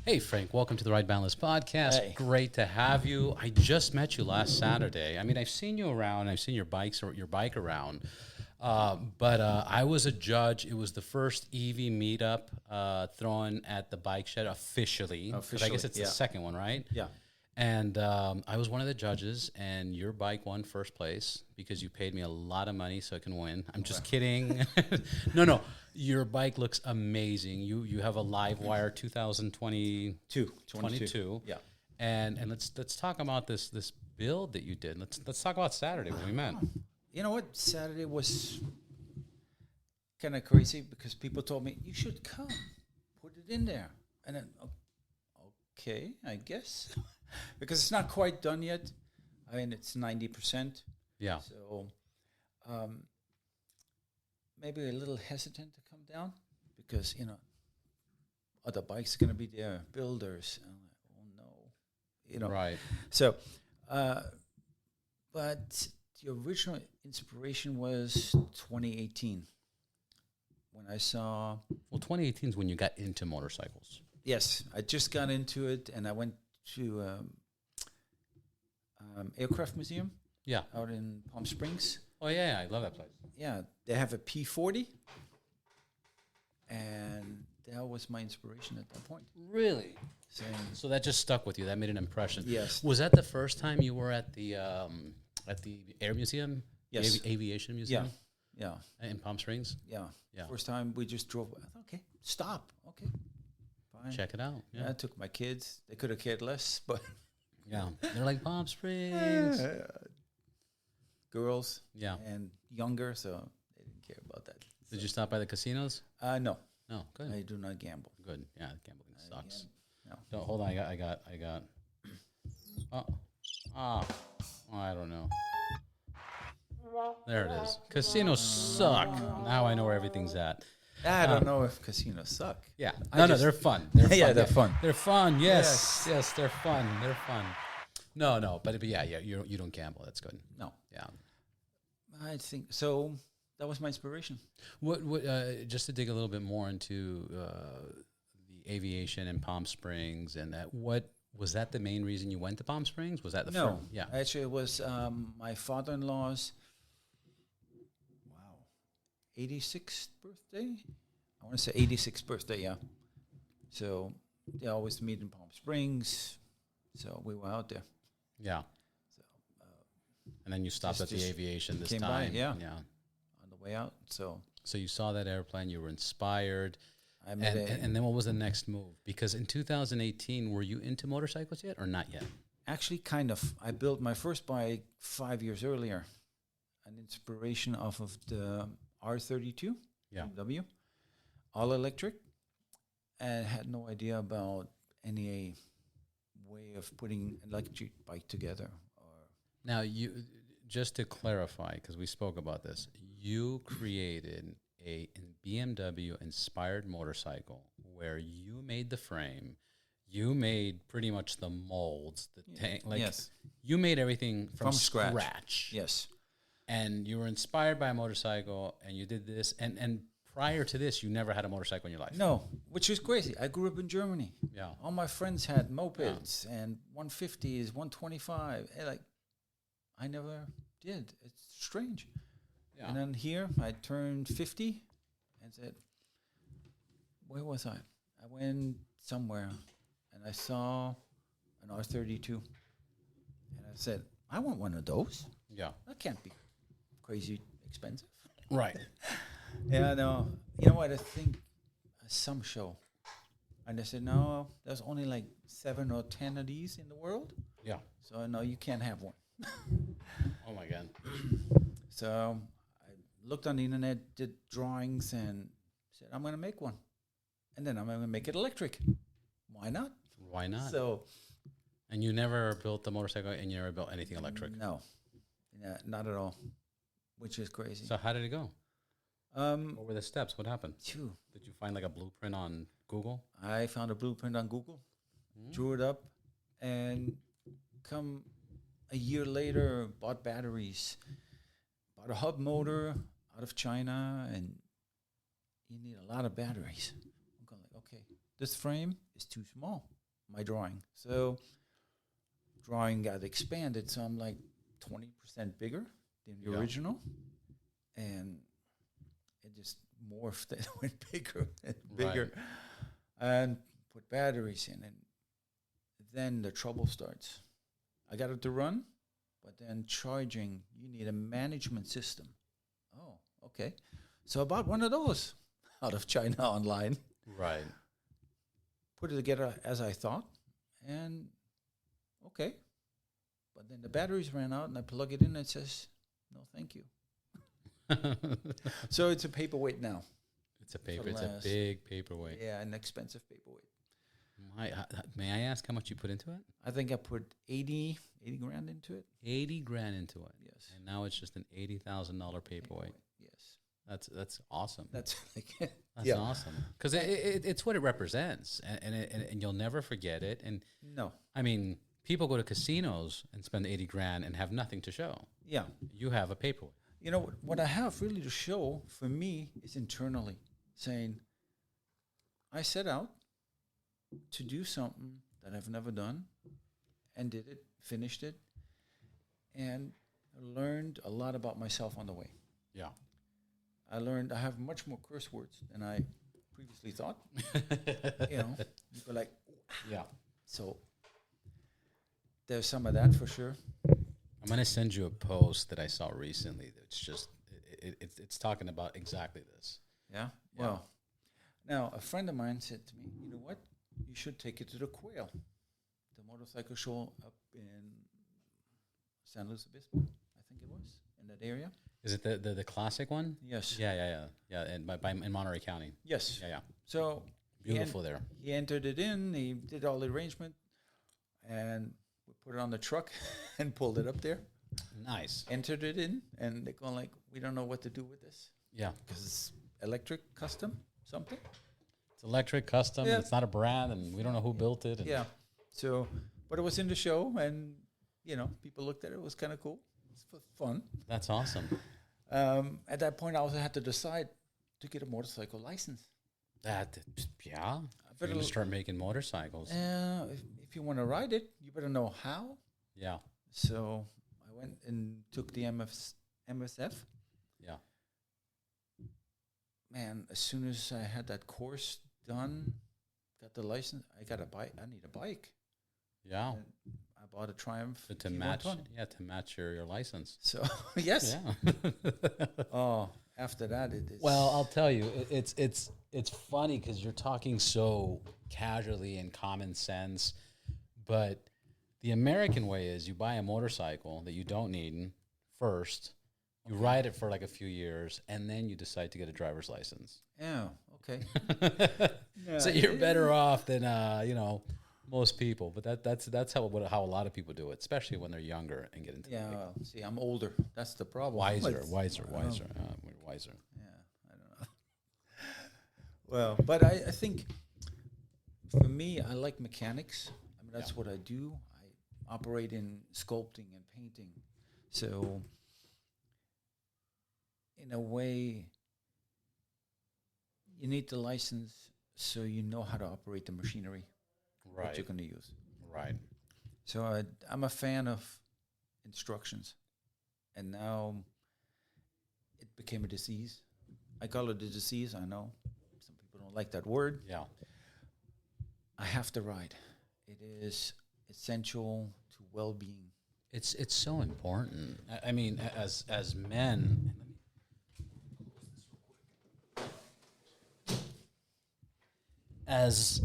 Hey, Frank, welcome to the Ride Boundless podcast. Hey. Great to have you. I just met you last Saturday. I mean, I've seen you around. I've seen your bike around. But I was a judge. It was the first EV meetup thrown at the BikeShed officially. 'Cause I guess it's the second one, right? Yeah. And I was one of the judges, and your bike won first place because you paid me a lot of money so I can win. I'm just kidding. No. Your bike looks amazing. You have a LiveWire 2022. Yeah. And let's talk about this build that you did. Let's talk about Saturday when we met. You know what? Saturday was kind of crazy because people told me, you should come, put it in there. And then, okay, I guess. Because it's not quite done yet. I mean, it's 90%. Yeah. So maybe a little hesitant to come down because, other bikes are going to be there, builders. And I'm like, oh, no. Right. So, but the original inspiration was 2018 when I saw. Well, 2018 is when you got into motorcycles. Yes, I just got into it, and I went to Aircraft Museum. Yeah. Out in Palm Springs. Oh yeah, I love that place. Yeah, they have a P40, and that was my inspiration at that point. Really? So that just stuck with you. That made an impression. Yes. Was that the first time you were at the Air Museum? Yes. The Aviation Museum? Yeah. In Palm Springs? Yeah. Yeah. First time we just drove. I thought, okay, stop. Okay, fine. Check it out. Yeah, I took my kids. They could have cared less, but Yeah. They're like Palm Springs. girls. Yeah. And younger, so they didn't care about that. Did you stop by the casinos? No. No. Good. I do not gamble. Good. Yeah, gambling sucks. No. Don't, hold on. I got. I don't know. There it is. Casinos suck. Now I know where everything's at. I don't know if casinos suck. Yeah. No, they're fun. They're fun. Yeah, they're fun. They're fun. Yes, they're fun. They're fun. No, but yeah, you don't gamble. That's good. No. Yeah. I think so. That was my inspiration. What just to dig a little bit more into the aviation in Palm Springs and that, what was that the main reason you went to Palm Springs? Was that the No. first? Yeah. Actually, it was my father-in-law's 86th birthday. I want to say 86th birthday, yeah. So they always meet in Palm Springs. So we were out there. Yeah. So And then you stopped at the aviation this came time. by, yeah. Yeah. on the way out. So You saw that airplane, you were inspired. I And, made and then what was the next move? Because in 2018, were you into motorcycles yet or not yet? actually kind of. I built my first bike 5 years earlier. An inspiration off of the R32 Yeah. BMW, all electric, and had no idea about any way of putting an electric bike together. Now, just to clarify, because we spoke about this, you created a BMW inspired motorcycle where you made the frame, you made pretty much the molds, the tank, yes, you made everything from scratch. scratch. Yes, And you were inspired by a motorcycle, and you did this. And prior to this, you never had a motorcycle in your life. no, which is crazy. I grew up in Germany. Yeah. All my friends had mopeds and 150s, 125. I never did. It's strange. Yeah. And then here, I turned 50 and said, where was I? I went somewhere and I saw an R32. And I said, I want one of those. Yeah. That can't be crazy expensive. Right. Yeah, no. You know what? I think some show. And I said, no, there's only like 7 or 10 of these in the world. Yeah. So, no, you can't have one. Oh, my God. So I looked on the internet, did drawings, and said, I'm going to make one. And then I'm going to make it electric. Why not? Why not? So, And you never built a motorcycle, and you never built anything electric? no, not at all, which is crazy. So how did it go? What were the steps? What happened? Phew. Did you find like a blueprint on Google? I found a blueprint on Google, drew it up, and come a year later, bought batteries, bought a hub motor out of China, and you need a lot of batteries. I'm going like, okay, this frame is too small. my drawing. So drawing got expanded, so I'm like 20% bigger than the original, and it just morphed and went bigger and bigger, and put batteries in, and then the trouble starts. I got it to run, but then charging, you need a management system. Oh, okay. So I bought one of those out of China online. Right. Put it together as I thought, and okay. But then the batteries ran out, and I plug it in, and it says, no, thank you. So it's a paperweight now. It's a paper. It's a big paperweight. Yeah, an expensive paperweight. May I ask how much you put into it? I think I put 80 grand into it. 80 grand into it. Yes. And now it's just an $80,000 paperweight. Yes. That's awesome. That's like That's awesome because it's what it represents, and you'll never forget it. And no, I mean, people go to casinos and spend 80 grand and have nothing to show. Yeah. You have a paperweight. You know, what I have really to show for me is internally saying, I set out to do something that I've never done and did it, finished it, and learned a lot about myself on the way. Yeah. I learned I have much more curse words than I previously thought. You know, you go like, yeah. So there's some of that for sure. I'm going to send you a post that I saw recently. That's just, it's talking about exactly this. Yeah? Well, now a friend of mine said to me, you know what? You should take it to the Quail, the motorcycle show up in San Luis Obispo, I think it was, in that area. Is it the classic one? Yes. Yeah, and in Monterey County. Yes. Yeah. So beautiful there. He entered it in. He did all the arrangement, and we put it on the truck and pulled it up there. Nice. Entered it in, and they're going like, we don't know what to do with this. Yeah. Because it's electric, custom, something. It's electric, custom. Yeah. It's not a brand, and we don't know who built it. Yeah. So, but it was in the show, and you know, people looked at it. It was kind of cool. It's fun. That's awesome. At that point, I also had to decide to get a motorcycle license. You're going to start making motorcycles. If you want to ride it, you better know how. Yeah. So I went and took the MSF. Yeah. Man, as soon as I had that course done, got the license, I got a bike. I need a bike. Yeah. And I bought a Triumph. To match your license. So, yes. Yeah. After that, it is. Well, I'll tell you, it's funny because you're talking so casually and common sense, but the American way is you buy a motorcycle that you don't need first, you ride it for like a few years, and then you decide to get a driver's license. Yeah, okay. So you're better off than, most people, but that's how a lot of people do it, especially when they're younger and get into the well, see, I'm older. That's the problem. Wiser. We're wiser. Yeah, I don't know. Well, but I think for me, I like mechanics. I mean, that's what I do. I operate in sculpting and painting. So in a way, you need the license so you know how to operate the machinery. Right. What you're going to use. Right. So I'm a fan of instructions. And now it became a disease. I call it a disease, I know. Some people don't like that word. Yeah. I have to ride. It is essential to well-being. It's so important. I mean, as men... As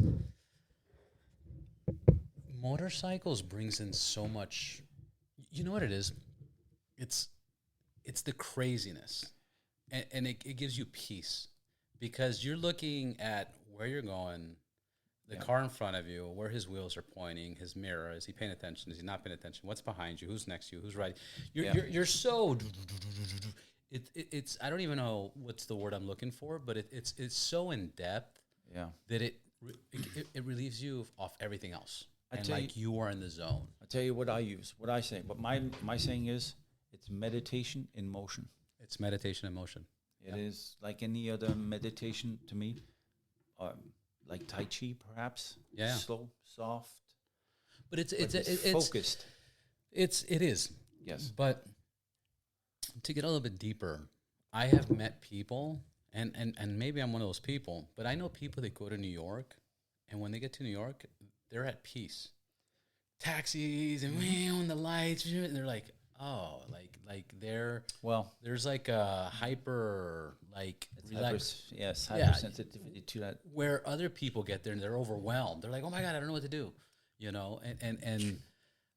motorcycles brings in so much, you know what it is? It's the craziness, and it gives you peace because you're looking at where you're going, the car in front of you, where his wheels are pointing, his mirror. Is he paying attention? Is he not paying attention? What's behind you? Who's next to you? Who's riding? You're so. It's I don't even know what's the word I'm looking for, but it's so in depth. Yeah. That it relieves you off everything else. You are in the zone. I'll tell you what I use, what I say. But my saying is, it's meditation in motion. It's meditation in motion. It is like any other meditation to me. like Tai Chi, perhaps. Yeah. Slow, soft, But it's focused. It is. Yes. But to get a little bit deeper, I have met people, and maybe I'm one of those people, but I know people that go to New York, and when they get to New York, they're at peace. Taxis and the lights, and they're like, oh, like there's like a hyper hypersensitivity to that. Where other people get there and they're overwhelmed. They're like, oh my God, I don't know what to do, you know, and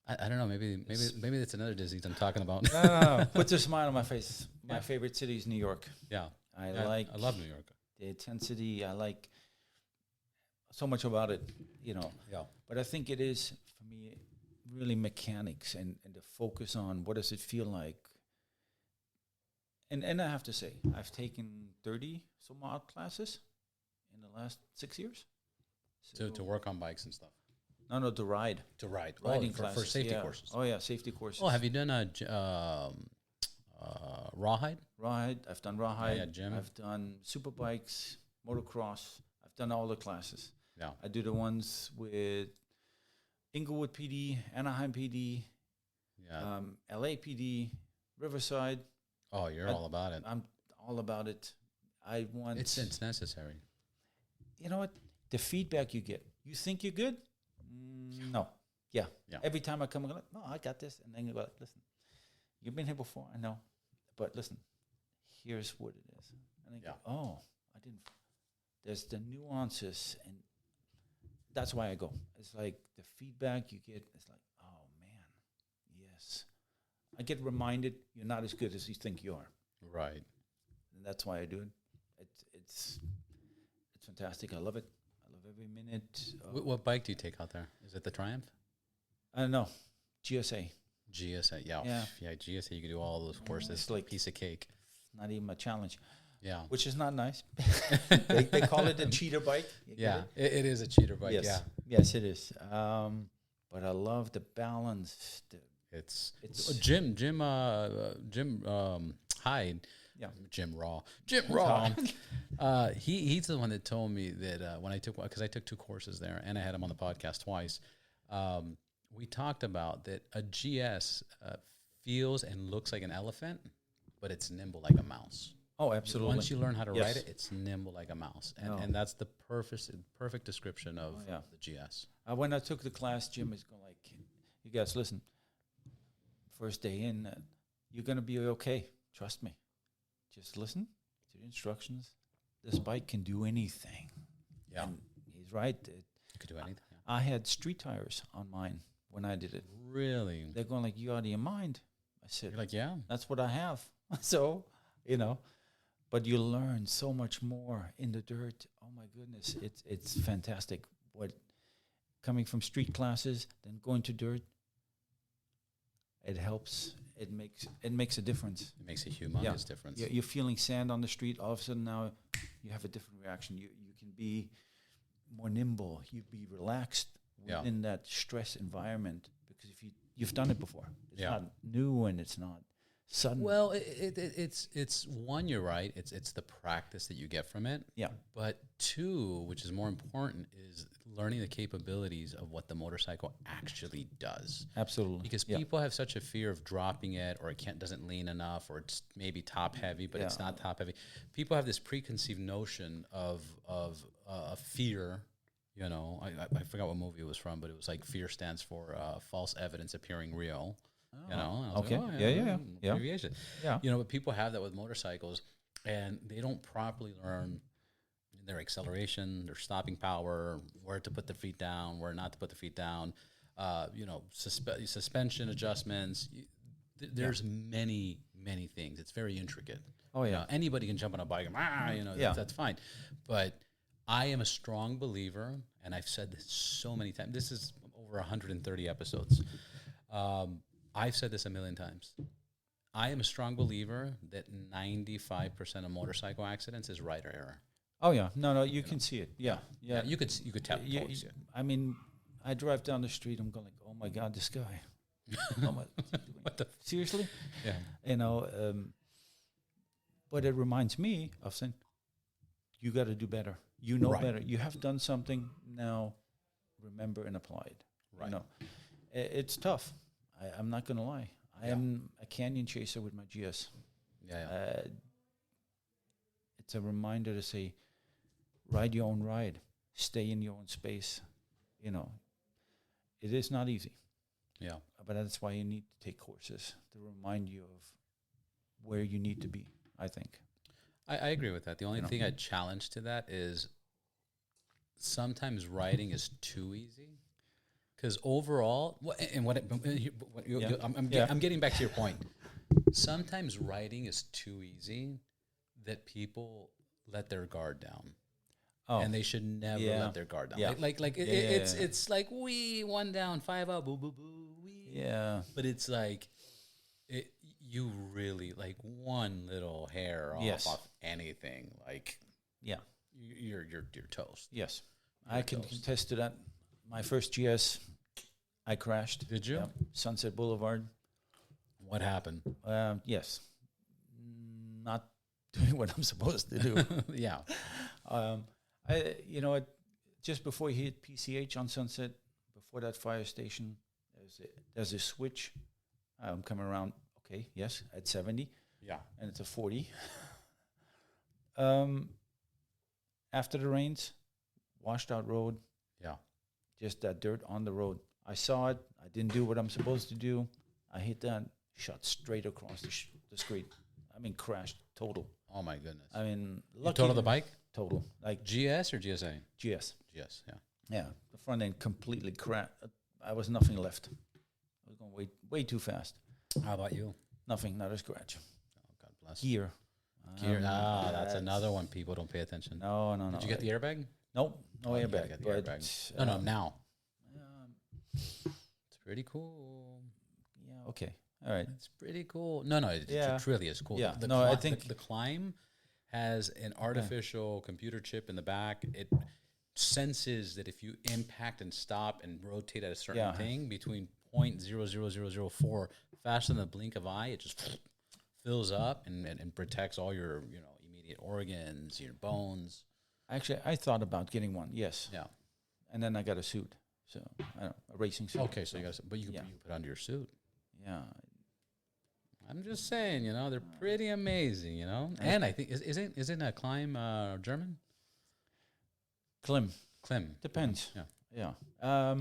I don't know, maybe that's another disease I'm talking about. No. Puts a smile on my face. My favorite city is New York. Yeah. I love New York. The intensity. I like so much about it, you know. Yeah. But I think it is, for me, really mechanics and the focus on what does it feel like. And I have to say, I've taken 30 some odd classes in the last 6 years. So to work on bikes and stuff. No, to ride. Riding classes. For safety courses. Oh, yeah, safety courses. Oh, have you done rawhide? Rawhide. I've done rawhide. Yeah, Jim. I've done super bikes, motocross. I've done all the classes. Yeah. I do the ones with Inglewood PD, Anaheim PD, LA PD, Riverside. Oh, you're all about it. I'm all about it. I want... It's necessary. You know what? The feedback you get. You think you're good? No. Yeah. Every time I come, I'm like, no, I got this. And then you go, like, listen, you've been here before. I know. But listen, here's what it is. And I go, oh, I didn't... There's the nuances, and that's why I go. It's like the feedback you get, it's like, oh, man, yes. I get reminded you're not as good as you think you are. Right. And that's why I do it. It's fantastic. I love it. I love every minute. What bike do you take out there? Is it the Triumph? I don't know. GSA. GSA, yeah, GSA. You can do all those courses. It's like a piece of cake. Not even a challenge. Yeah, which is not nice. they call it a cheater bike. It is a cheater bike. Yes. Yeah, yes, it is. But I love the balance. It's Jim Hyde. Yeah, Jim Raw. He's the one that told me that when I took, because I took 2 courses there and I had him on the podcast twice. We talked about that a GS feels and looks like an elephant, but it's nimble like a mouse. Oh, absolutely. Once you learn how to ride it, it's nimble like a mouse. And that's the perfect description of the GS. When I took the class, Jim is going like, you guys, listen, first day in, you're going to be okay. Trust me. Just listen to the instructions. This bike can do anything. Yeah. And he's right. It could do anything. I had street tires on mine when I did it. Really? They're going like, you out of your mind. I said, you're like, yeah. That's what I have. So, you know. But you learn so much more in the dirt. Oh my goodness, it's fantastic. What coming from street classes, then going to dirt, it helps. It makes a difference. It makes a humongous difference. You're feeling sand on the street. All of a sudden now, you have a different reaction. You can be more nimble. You be relaxed within that stress environment, because if you've done it before, it's not new and it's not sudden. Well, it's one, you're right. It's the practice that you get from it. Yeah. But 2, which is more important, is learning the capabilities of what the motorcycle actually does. Absolutely. Because people have such a fear of dropping it, or it doesn't lean enough, or it's maybe top heavy, but it's not top heavy. People have this preconceived notion of a fear. You know, I forgot what movie it was from, but it was like fear stands for false evidence appearing real. You know, okay. Like, abbreviation. Yeah. You know, but people have that with motorcycles, and they don't properly learn their acceleration, their stopping power, where to put their feet down, where not to put the feet down. You know, suspension adjustments. There's many things. It's very intricate. Oh yeah. You know, anybody can jump on a bike. You know, that's fine. But I am a strong believer, and I've said this so many times. This is over 130 episodes. I've said this a million times. I am a strong believer that 95% of motorcycle accidents is rider error. Oh yeah, no, you can see it. Yeah. You could tell. I mean, I drive down the street. I'm going like, oh my God, this guy. What the seriously? Yeah. You know, but it reminds me of saying, you got to do better. You know Right. better. You have done something, now remember and apply it. Right. You know, it's tough. I'm not going to lie. I am a canyon chaser with my GS. Yeah. It's a reminder to say, ride your own ride, stay in your own space. You know, it is not easy, Yeah. but that's why you need to take courses to remind you of where you need to be, I think. I agree with that. The only thing I'd challenge to that is sometimes riding is too easy. Because overall, I'm getting back to your point. Sometimes riding is too easy that people let their guard down. Oh, And they should never let their guard down. Yeah. It's like, we one down, 5-0, boo, boo, boo, we. yeah. But it's like, you really, like, one little hair off anything, like, Yeah. you're toast. Yes. I can contest to that. My first GS, I crashed. Did you? Yep. Sunset Boulevard. What happened? Yes. Not doing what I'm supposed to do. Yeah. Just before you hit PCH on Sunset, before that fire station, there's a switch. I'm coming around, okay, yes, at 70. Yeah. And it's a 40. After the rains, washed out road, Yeah. just that dirt on the road. I saw it. I didn't do what I'm supposed to do. I hit that, shot straight across the street. I mean, crashed, total. Oh my goodness. I mean, You totaled the bike? Total. Like GS or GSA? GS. GS, yeah. Yeah, the front end completely cracked. I was nothing left. I was going way too fast. How about you? Nothing, not a scratch. Oh, God bless. Gear. Gear. That's another one people don't pay attention. No. Did you get the airbag? Nope, no Oh, you airbag. gotta get the But, airbag. No, now. It's pretty cool. Yeah, okay. All right. It's pretty cool. No, it really is cool. Yeah. I think the Climb has an artificial computer chip in the back. It senses that if you impact and stop and rotate at a certain thing between 0.00004 faster than the blink of eye, it just fills up and protects all your immediate organs, your bones. Actually, I thought about getting one. Yes. Yeah. And then I got a suit. So I don't know, a racing suit. Okay, so you got, but you can put it under your suit. Yeah. I'm just saying, they're pretty amazing, And I think isn't a Climb German? Klim. Depends. Yeah.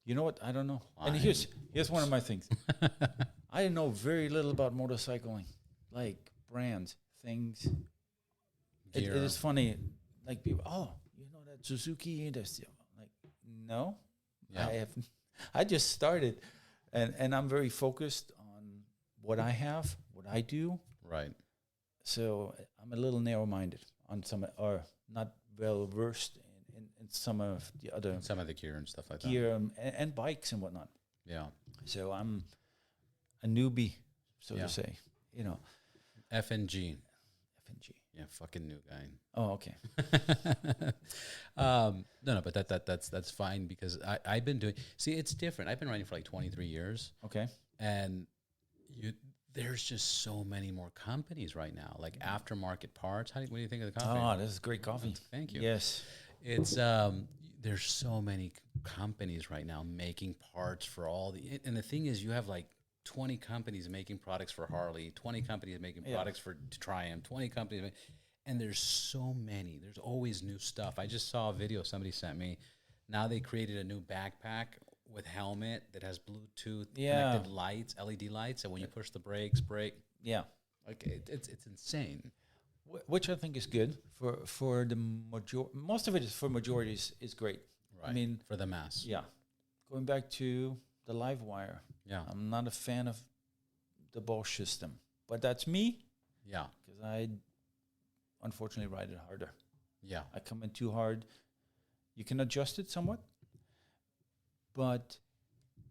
You know what? I don't know. And here's one of my things. I know very little about motorcycling, like brands, things. It is funny. Like people, that Suzuki. That's like, no. Yeah. I just started, and I'm very focused on what I have, what I do. Right. So I'm a little narrow-minded on some, or not well versed in some of the other Some of the gear and stuff like gear and bikes and whatnot. that. Yeah. So I'm a newbie, so to say. FNG. FNG. Yeah, fucking new guy. Oh, okay. No, but that's fine because I've been doing. See, it's different. I've been riding for like 23 years. Okay. And there's just so many more companies right now, like aftermarket parts. What do you think of the coffee? Oh, this is great coffee. Thank you. Yes. It's there's so many companies right now making parts for all and the thing is, you have like 20 companies making products for Harley, 20 companies making products for Triumph, 20 companies, and there's so many. There's always new stuff. I just saw a video somebody sent me. Now they created a new backpack with helmet that has Bluetooth connected lights, LED lights, and when you push the brakes, brake. Yeah. Like it's insane. Which I think is good for the most of it is for majorities is great. Right. I mean, for the mass. Yeah. Going back to the LiveWire. Yeah. I'm not a fan of the Bosch system, but that's me. Yeah. Because I unfortunately ride it harder. Yeah. I come in too hard. You can adjust it somewhat, but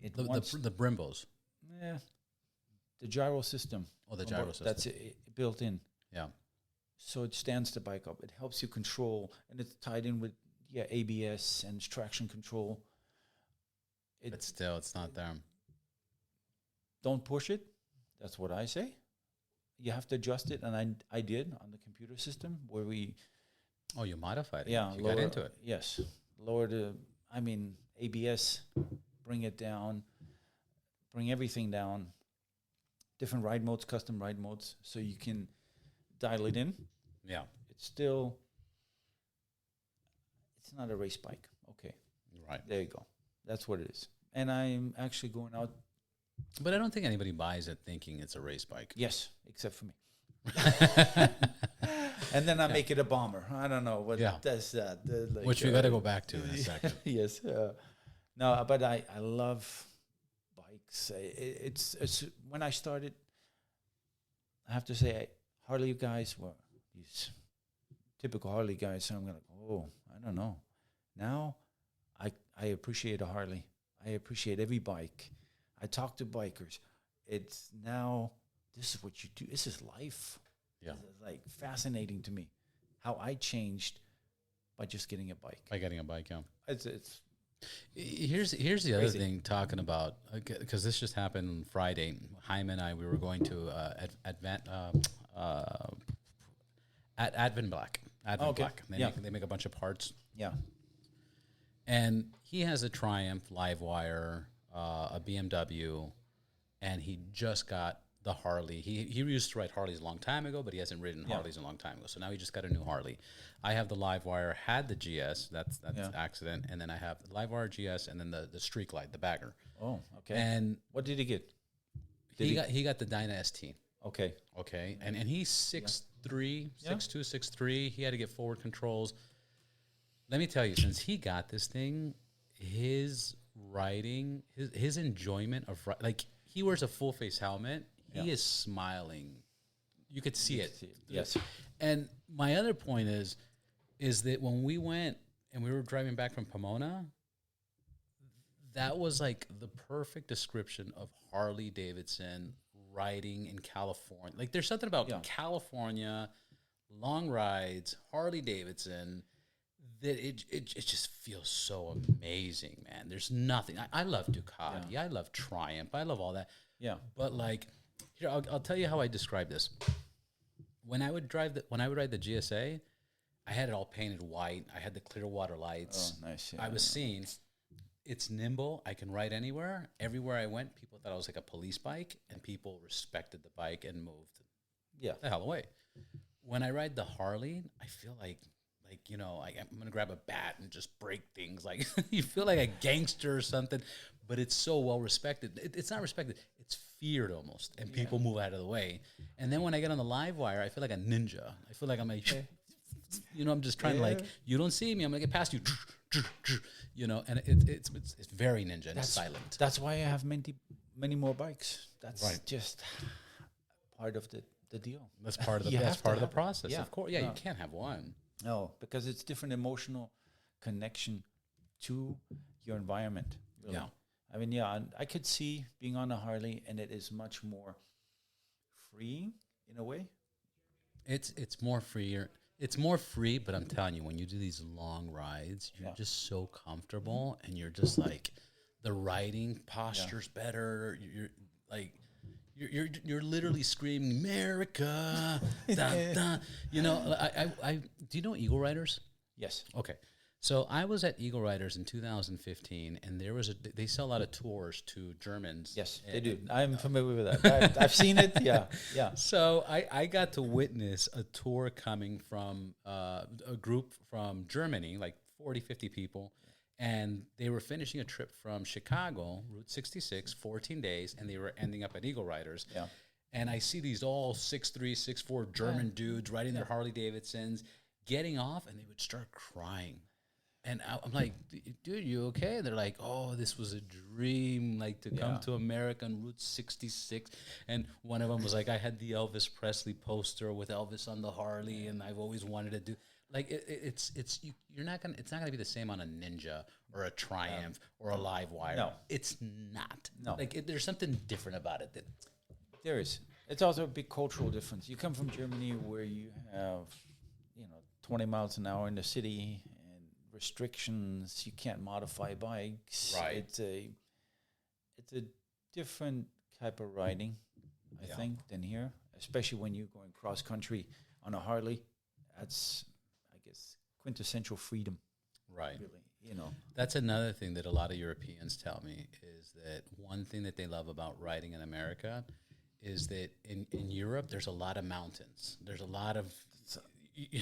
the Brimbos. Yeah. The gyro system. Oh, the gyro system. That's built in. Yeah. So it stands the bike up. It helps you control, and it's tied in with ABS and traction control. But still, it's not there. Don't push it. That's what I say. You have to adjust it, and I did on the computer system where we Oh, you modified it. Yeah, You got into it. Yes, lower the. I mean, ABS, bring it down, bring everything down. Different ride modes, custom ride modes, so you can dial it in. Yeah. It's still. It's not a race bike. Okay. Right. There you go. That's what it is. And I'm actually going out. But I don't think anybody buys it thinking it's a race bike. Yes, except for me. And then I make it a bomber. I don't know what does that. Which we got to go back to in a second. Yes. No, but I love bikes. It's when I started, I have to say, Harley guys were these typical Harley guys. I'm like, I don't know. Now, I appreciate a Harley. I appreciate every bike. I talk to bikers. It's now, this is what you do. This is life. Yeah. It's like fascinating to me how I changed by just getting a bike. By getting a bike, yeah. It's Here's the other thing, talking about, because this just happened Friday. Jaime and I, we were going to Advent Black. Black. They make a bunch of parts. Yeah. And he has a Triumph, LiveWire, a BMW, and he just got the Harley. He used to ride Harleys a long time ago, but he hasn't ridden Harleys in a long time ago. So now he just got a new Harley. I have the LiveWire, had the GS, that's accident, and then I have the LiveWire GS, and then the Streak Light, the bagger. Oh, okay. And what did he get? He got the Dyna ST. Okay. Okay. And he's 6'3", 6'2", 6'3". He had to get forward controls. Let me tell you, since he got this thing, his riding, his enjoyment of like, he wears a full face helmet. He is smiling. You could see it. Yes. And my other point is that when we went and we were driving back from Pomona, that was like the perfect description of Harley Davidson riding in California. Like, there's something about California, long rides, Harley Davidson, that it just feels so amazing, man. There's nothing. I love Ducati. I love Triumph. I love all that. Yeah. But like, here, I'll tell you how I describe this. When I would ride the GSA, I had it all painted white. I had the clear water lights. Oh, nice. Yeah. I was seeing it's nimble. I can ride anywhere. Everywhere I went, people thought I was like a police bike, and people respected the bike and moved the hell away. When I ride the Harley, I feel like I'm going to grab a bat and just break things. Like, you feel like a gangster or something, but it's so well respected. It's not respected. It's feared almost, and people move out of the way. And then when I get on the LiveWire, I feel like a ninja. I feel like I'm like, I'm just trying to, like, you don't see me, I'm going to get past you. And it's very ninja and it's silent. That's why I have many more bikes. That's just part of the deal. That's part of the process. Yeah. Of course. Yeah, you can't have one. No, because it's different emotional connection to your environment. Really. Yeah. I mean, I could see being on a Harley, and it is much more freeing in a way. It's more freer. It's more free, but I'm telling you, when you do these long rides, you're just so comfortable, and you're just like, the riding posture's better. You're like, you're literally screaming America. Dun, dun. I do you know Eagle Riders? Yes. Okay. So I was at Eagle Riders in 2015, and they sell a lot of tours to Germans. Yes, they do. I'm familiar with that. I've seen it. Yeah. So I got to witness a tour coming from a group from Germany, like 40, 50 people, and they were finishing a trip from Chicago, Route 66, 14 days, and they were ending up at Eagle Riders. Yeah. And I see these all 6'3", 6'4" German dudes riding their Harley Davidsons, getting off, and they would start crying. And I'm like, dude, you okay? And they're like, oh, this was a dream, like, to come to America on Route 66. And one of them was like, I had the Elvis Presley poster with Elvis on the Harley, and I've always wanted to do. Like, you're not gonna. It's not gonna be the same on a Ninja or a Triumph or a LiveWire. No, it's not. No, like, there's something different about it. There is. It's also a big cultural difference. You come from Germany, where you have, 20 miles an hour in the city and restrictions. You can't modify bikes. Right. It's a different type of riding, I think, than here. Especially when you're going cross country on a Harley. That's, I guess, quintessential freedom. Right. Really, you know. That's another thing that a lot of Europeans tell me is that one thing that they love about riding in America is that in Europe, there's a lot of mountains. There's a lot of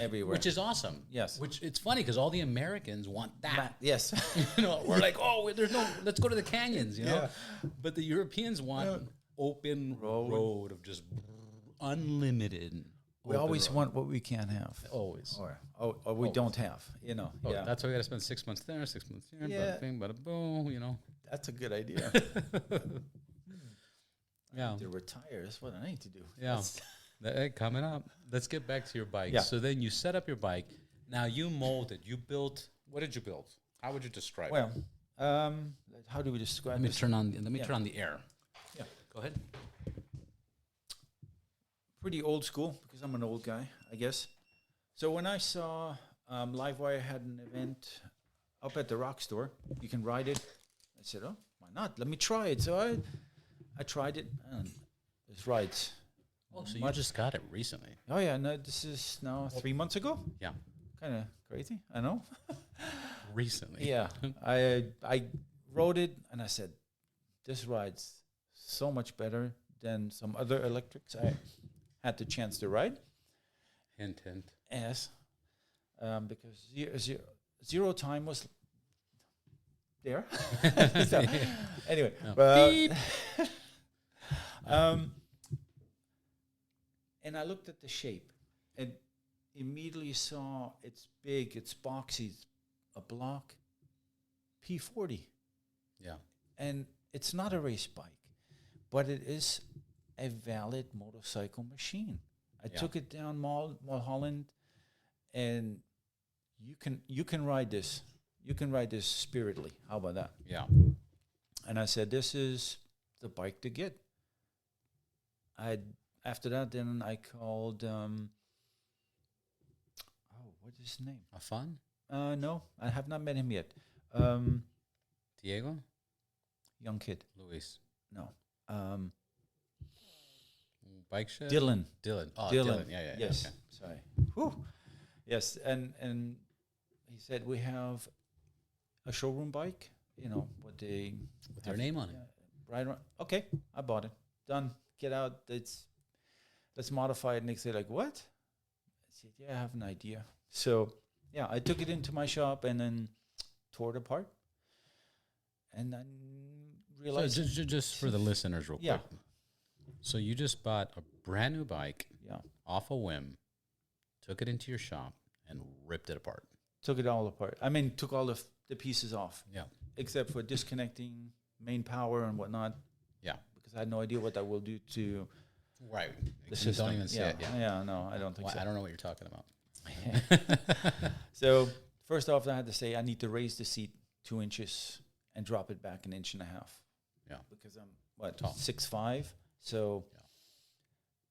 everywhere. Which is awesome. Yes. Which it's funny because all the Americans want that. Yes. You know, we're like, oh, there's no, let's go to the canyons, you know? Yeah. But the Europeans want open road of just unlimited. We always road. want what we can't have. Always. Or we don't have, you know. Oh, yeah. that's why we got to spend 6 months there, 6 months here, bada bing, bada boom, you know. That's a good idea. Yeah. I need to retire. That's what I need to do. Yeah. Hey, coming up. Let's get back to your bike. Yeah. So then you set up your bike. Now you molded. You built. What did you build? How would you describe it? Well, how do we describe Let me this? turn on the air. Yeah. Go ahead. Pretty old school because I'm an old guy, I guess. So when I saw LiveWire had an event up at the Rock Store, you can ride it. I said, oh, why not? Let me try it. So I tried it, and it rides. Oh, so you just got it recently? Oh yeah, no, this is now 3 months ago. Yeah. Kind of crazy, I know. Recently. Yeah, I rode it, and I said, this rides so much better than some other electrics I had the chance to ride. Hint, hint. Yes, because zero time was there. So, anyway, Beep. and I looked at the shape and immediately saw it's big, it's boxy, it's a block P40. Yeah. And it's not a race bike, but it is a valid motorcycle machine. I took it down Mulholland, and you can ride this. You can ride this spiritedly. How about that? Yeah. And I said, this is the bike to get. After that, then I called. What is his name? A fun? No, I have not met him yet. Diego? Young kid. Luis? No. BikeShed? Dylan. Oh, Dylan. Dylan. Yeah. Yes. Okay. Sorry. Whew. Yes, and he said we have a showroom bike. You know what they With their name on it. Right. Okay, I bought it. Done. Get out. Let's modify it. And they say like, what? I said, yeah, I have an idea. So yeah, I took it into my shop and then tore it apart. And then realized. So just for the listeners, real Yeah. quick. So you just bought a brand new bike off a whim, took it into your shop, and ripped it apart. Took it all apart. I mean, took all the pieces off. Yeah. Except for disconnecting main power and whatnot. Yeah. Because I had no idea what that will do to Right. the You system. don't even see it. Yeah. Yeah, no, I don't think so. I don't know what you're talking about. So first off, I had to say I need to raise the seat 2 inches and drop it back 1.5 inches. Yeah. Because I'm Tall. 6'5", so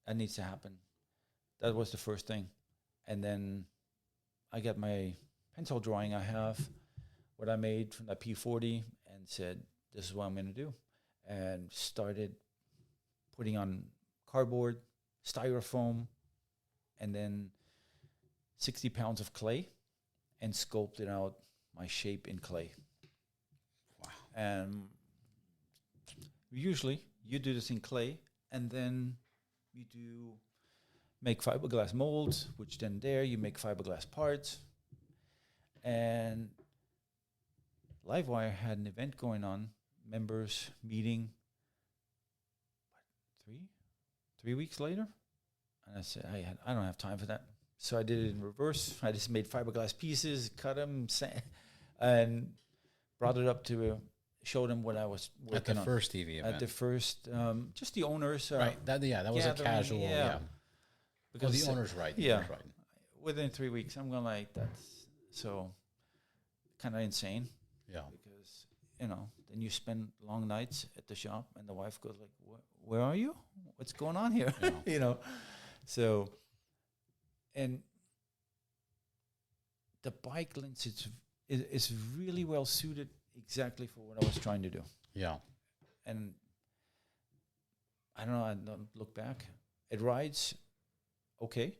that needs to happen. That was the first thing, and then I got my pencil drawing. I have what I made from that P40, and said, "This is what I'm going to do," and started putting on cardboard, styrofoam, and then 60 pounds of clay, and sculpted out my shape in clay. Wow. And usually you do this in clay, and then you make fiberglass molds, which then you make fiberglass parts. And LiveWire had an event going on, members meeting, 3 weeks later? And I said, I don't have time for that. So I did it in reverse. I just made fiberglass pieces, cut them, and brought it up to showed them what I was working At the on. first TV event. At the first, just the owners. Right. That was a gathering, casual. Yeah. Because the owner's right. The Yeah. owner's right. Within 3 weeks, I'm going like, that's so kind of insane. Yeah. Because, then you spend long nights at the shop, and the wife goes like, where are you? What's going on here? Yeah. So, and the bike lens is really well suited exactly for what I was trying to do. Yeah. And I don't know, I don't look back. It rides okay.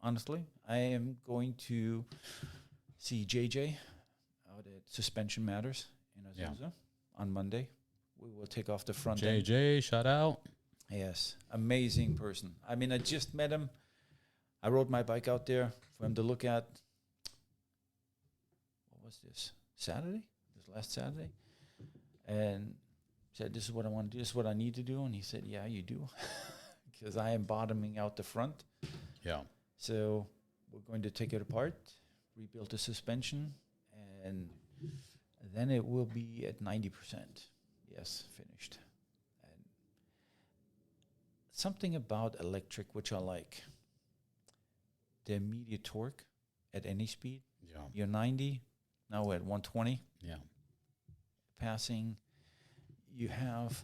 honestly. I am going to see JJ out at Suspension Matters in Azusa on Monday. We will take off the front end. JJ, shout out. Yes, amazing person. I mean, I just met him. I rode my bike out there for him to look at. What was this? Saturday? This last Saturday? And said, this is what I want to do. This is what I need to do. And he said, yeah, you do. Because I am bottoming out the front. Yeah. So we're going to take it apart, rebuild the suspension, and then it will be at 90%. Yes, finished. And something about electric which I like. The immediate torque at any speed. Yeah. You're 90, now we're at 120. Yeah. Passing. You have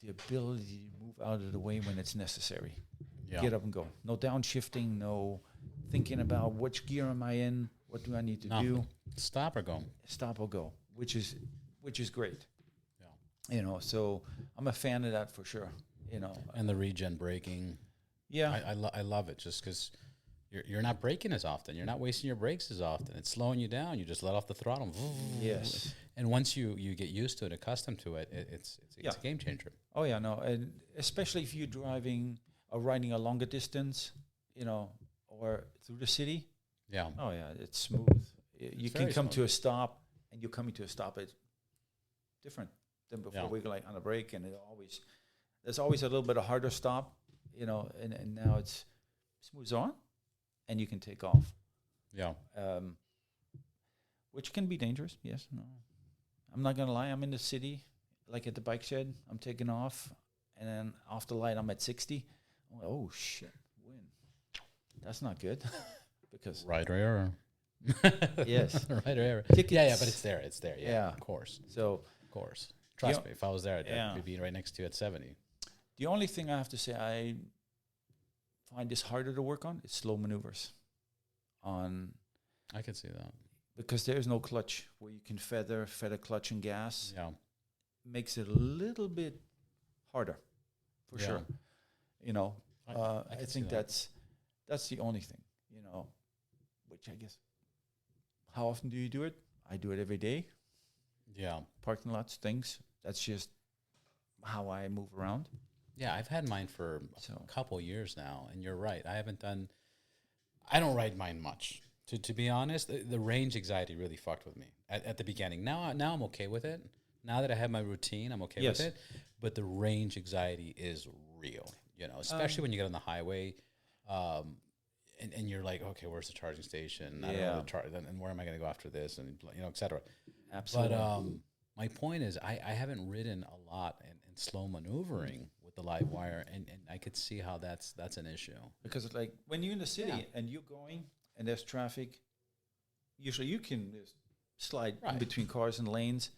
the ability to move out of the way when it's necessary. Yeah. Get up and go. No downshifting, no thinking about which gear am I in, what do I need to do. Stop or go. Stop or go, which is great. Yeah. You know, so I'm a fan of that for sure. You know, And the regen braking. yeah, I love it just because you're not braking as often. You're not wasting your brakes as often. It's slowing you down. You just let off the throttle. yes. And once you get used to it, accustomed to it, it's a game changer. Oh yeah, no, and especially if you're driving or riding a longer distance, you know, or through the city. Yeah. Oh yeah, it's smooth. You can very come smooth. to a stop, and you're coming to a stop. It's different than before. Yeah. We go like on a break, and there's always a little bit of harder stop, you know. And now it's smooth on, and you can take off, Yeah. which can be dangerous. Yes, no, I'm not gonna lie. I'm in the city, like at the BikeShed. I'm taking off, and then off the light, I'm at 60. Oh shit, win. That's not good, because Right or error. yes, Right or error. Tickets. Yeah, but it's there. It's there. Yeah. Yeah. Of course. so. Of course. Trust me. If I was there, Yeah. I'd be right next to you at 70. The only thing I have to say I find is harder to work on is slow maneuvers. I could see that. Because there is no clutch where you can feather clutch and gas. Yeah. Makes it a little bit harder, for Yeah. sure. You know, I I can see think that. that's the only thing. You know, which I guess. How often do you do it? I do it every day. Yeah. Parking lots, things. That's just how I move around. Yeah. I've had mine for So a couple years now, and you're right. I don't ride mine much. To be honest, the range anxiety really fucked with me at the beginning. Now I'm okay with it. Now that I have my routine, I'm okay Yes. with it. But the range anxiety is real, you know, especially when you get on the highway, and you're like, okay, where's the charging station? I don't know Yeah. where to charge, and where am I going to go after this, and you know, et cetera. absolutely. But my point is, I haven't ridden a lot in slow maneuvering with the LiveWire, and I could see how that's an issue. Because like when you're in the city Yeah. and you're going and there's traffic, usually you can just slide in Right. between cars and lanes.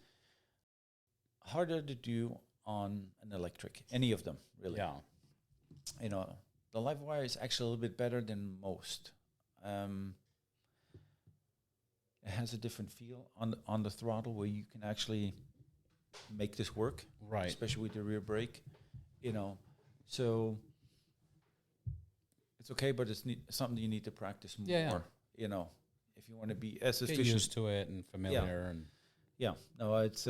Harder to do on an electric, any of them really. Yeah. You know, the LiveWire is actually a little bit better than most. It has a different feel on the throttle where you can actually make this work, Right. especially with the rear brake. You know, so it's okay, but it's something you need to practice more. Yeah, yeah. You know, if you want to be as Get efficient. used to it and familiar, and Yeah, no, it's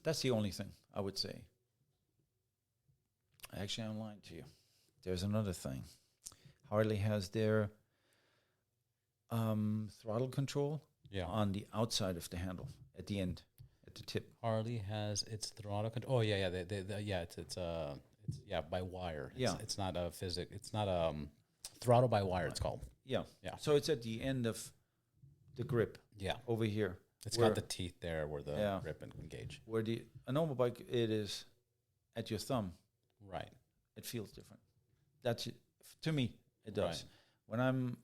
that's the only thing I would say. Actually, I'm lying to you. There's another thing. Harley has their throttle control yeah. on the outside of the handle at the end, at the tip. Harley has its throttle control. Oh yeah, yeah. It's by wire. Yeah. It's not a physic. It's not throttle by wire. It's called. Yeah. Yeah. So it's at the end of the grip Yeah. over here. It's where- got the teeth there where the Yeah. grip and engage. Where a normal bike, it is at your thumb. Right. It feels different. That's it. To me, it does. Right. When I'm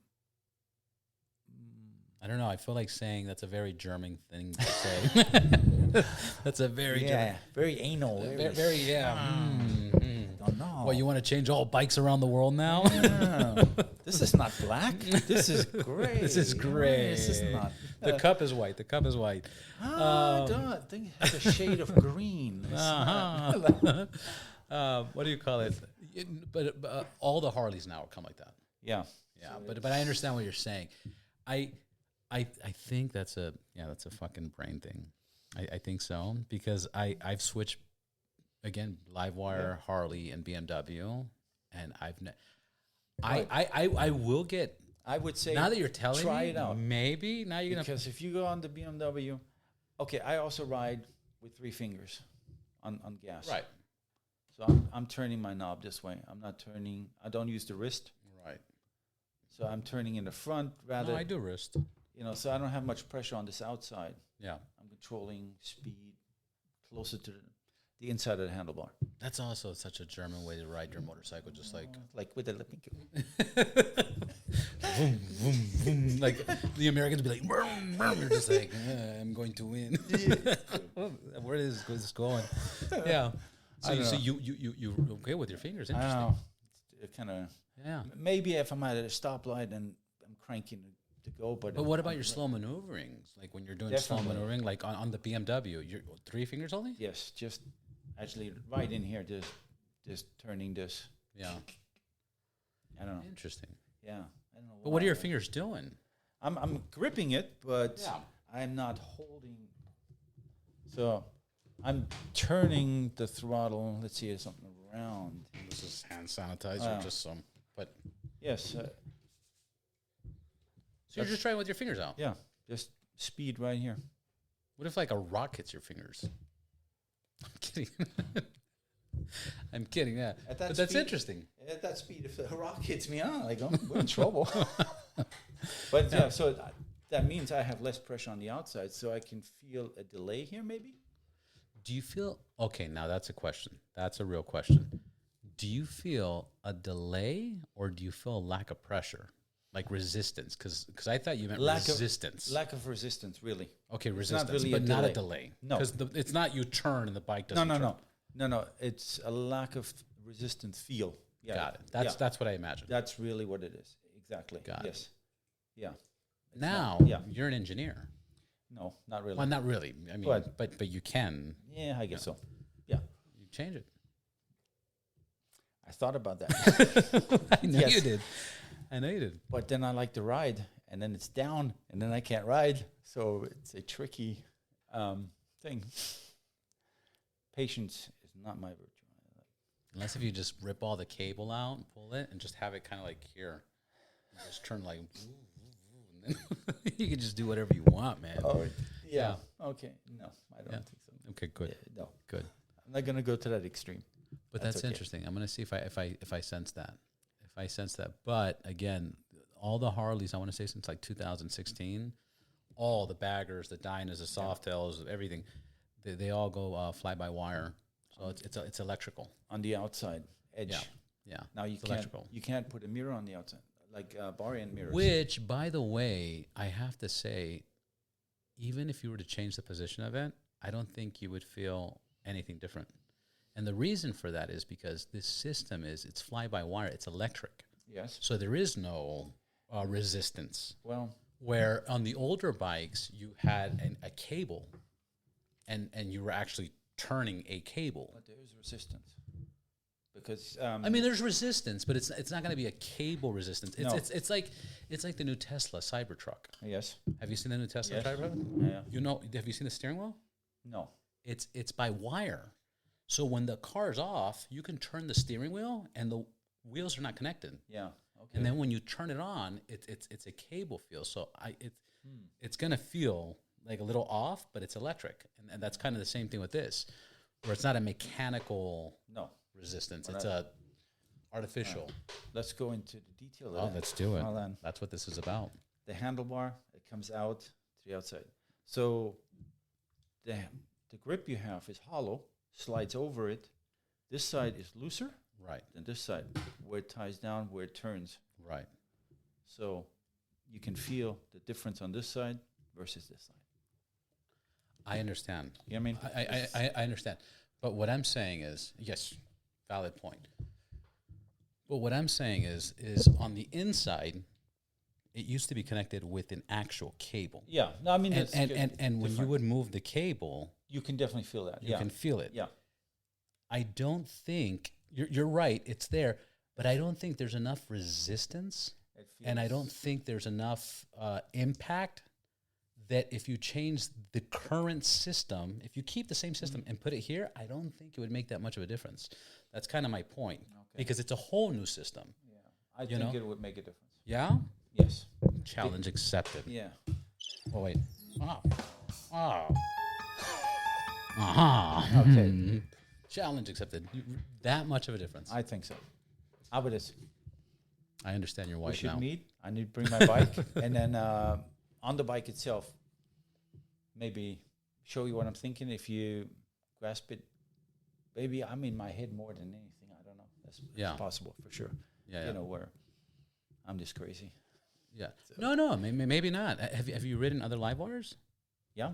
I don't know. I feel like saying that's a very German thing to say. That's a very German. very anal. Very yeah. Don't know. Well, you want to change all bikes around the world now? Yeah. This is not black. This is gray. This is gray. This is not. The cup is white. The cup is white. I think it has a shade of green. It's not- What do you call it? But all the Harleys now come like that. Yeah. Yeah, but I understand what you're saying. I think that's a fucking brain thing. I think so because I've switched again LiveWire, Harley, and BMW, and I will get. I would say now that you're telling try me, it out. Maybe now you're because if you go on the BMW, okay, I also ride with 3 fingers on gas. Right. So I'm turning my knob this way. I'm not turning. I don't use the wrist. Right. So I'm turning in the front rather. No, I do wrist. So I don't have much pressure on this outside. Yeah. I'm controlling speed closer to the inside of the handlebar. That's also such a German way to ride your motorcycle, just like with the lipping. Vroom, vroom, vroom. Like the Americans be like, vroom, vroom. You're just like, I'm going to win. Where is this going? Yeah. So you okay with your fingers? Interesting. I don't know. It kind of. Yeah. Maybe if I'm at a stoplight and I'm cranking to go, but what about your slow maneuverings? Like when you're doing slow maneuvering, like on the BMW, you're 3 fingers only? Yes, just actually right in here, just turning this. Yeah. I don't know. Interesting. Yeah. I don't know. But what are your fingers doing? I'm gripping it, but I'm not holding. So I'm turning the throttle. Let's see, there's something around. This is hand sanitizer, just some. But yes. So you're just trying with your fingers out? Yeah, just speed right here. What if like a rock hits your fingers? I'm kidding. I'm kidding. Yeah, but that's interesting. At that speed, if a rock hits me, we're in trouble. But yeah, so that means I have less pressure on the outside, so I can feel a delay here, maybe. Do you feel okay? Now that's a question. That's a real question. Do you feel a delay, or do you feel a lack of pressure, like resistance? Because I thought you meant resistance. Lack of resistance, really. Okay, it's resistance, not really but not a delay. No, because it's not you turn and the bike doesn't. No. It's a lack of resistance feel. Yeah, got it. That's what I imagined. That's really what it is. Exactly. Got it. Yeah. Now you're an engineer. No, not really. Well, not really. I mean, but you can. Yeah, I guess so. Yeah. You change it. I thought about that. I know you did. I know you did. But then I like to ride, and then it's down, and then I can't ride. So it's a tricky thing. Patience is not my virtue. Unless if you just rip all the cable out and pull it and just have it kind of like here. And just turn like, and then you can just do whatever you want, man. Oh, yeah. Okay. No, I don't think so. Okay, good. No. Good. I'm not going to go to that extreme. But that's interesting. I'm going to see if I sense that. If I sense that. But again, all the Harleys, I want to say since like 2016, all the baggers, the Dynas, the Softails, everything, they all go fly-by-wire. So it's electrical. On the outside edge. Yeah. Now you can't put a mirror on the outside, like bar end mirrors. Which, by the way, I have to say, even if you were to change the position of it, I don't think you would feel anything different. And the reason for that is because this system it's fly-by-wire, it's electric. Yes. So there is no resistance. Well, where on the older bikes, you had a cable, and you were actually turning a cable. But there is resistance. Because I mean, there's resistance, but it's not going to be a cable resistance. It's like the new Tesla Cybertruck. Yes. Have you seen the new Tesla Cybertruck? Yeah. Have you seen the steering wheel? No. It's by wire. So when the car's off, you can turn the steering wheel, and the wheels are not connected. Yeah. Okay. And then when you turn it on, it's a cable feel. So it's going to feel like a little off, but it's electric, and that's kind of the same thing with this, where it's not a mechanical resistance; it's a artificial. Let's go into the detail of that. Let's do it. Hold on. That's what this is about. The handlebar, it comes out to the outside. So the grip you have is hollow, slides over it. This side is looser, right? Than this side, where it ties down, where it turns, right. So you can feel the difference on this side versus this side. I understand. You know what I mean? I understand. But what I'm saying is, yes, valid point. But what I'm saying is on the inside, it used to be connected with an actual cable. Yeah. No, I mean, and when you would move the cable, you can definitely feel that. You can feel it. Yeah. I don't think you're right. It's there, but I don't think there's enough resistance, and I don't think there's enough impact that if you change the current system, if you keep the same system and put it here, I don't think it would make that much of a difference. That's kind of my point, because it's a whole new system. Yeah, I think it would make a difference. Yeah? Yes. Challenge accepted. Yeah. Oh, wait. Oh. Oh. Uh-huh. Okay. Challenge accepted. That much of a difference. I think so. How about this? I understand your We wife should now. meet. I need to bring my bike, and then on the bike itself, maybe show you what I'm thinking. If you grasp it, maybe I'm in my head more than anything. I don't know. That's possible for sure. Yeah. You know, where I'm just crazy. Yeah. So. No, maybe not. Have you ridden other LiveWires? Yeah.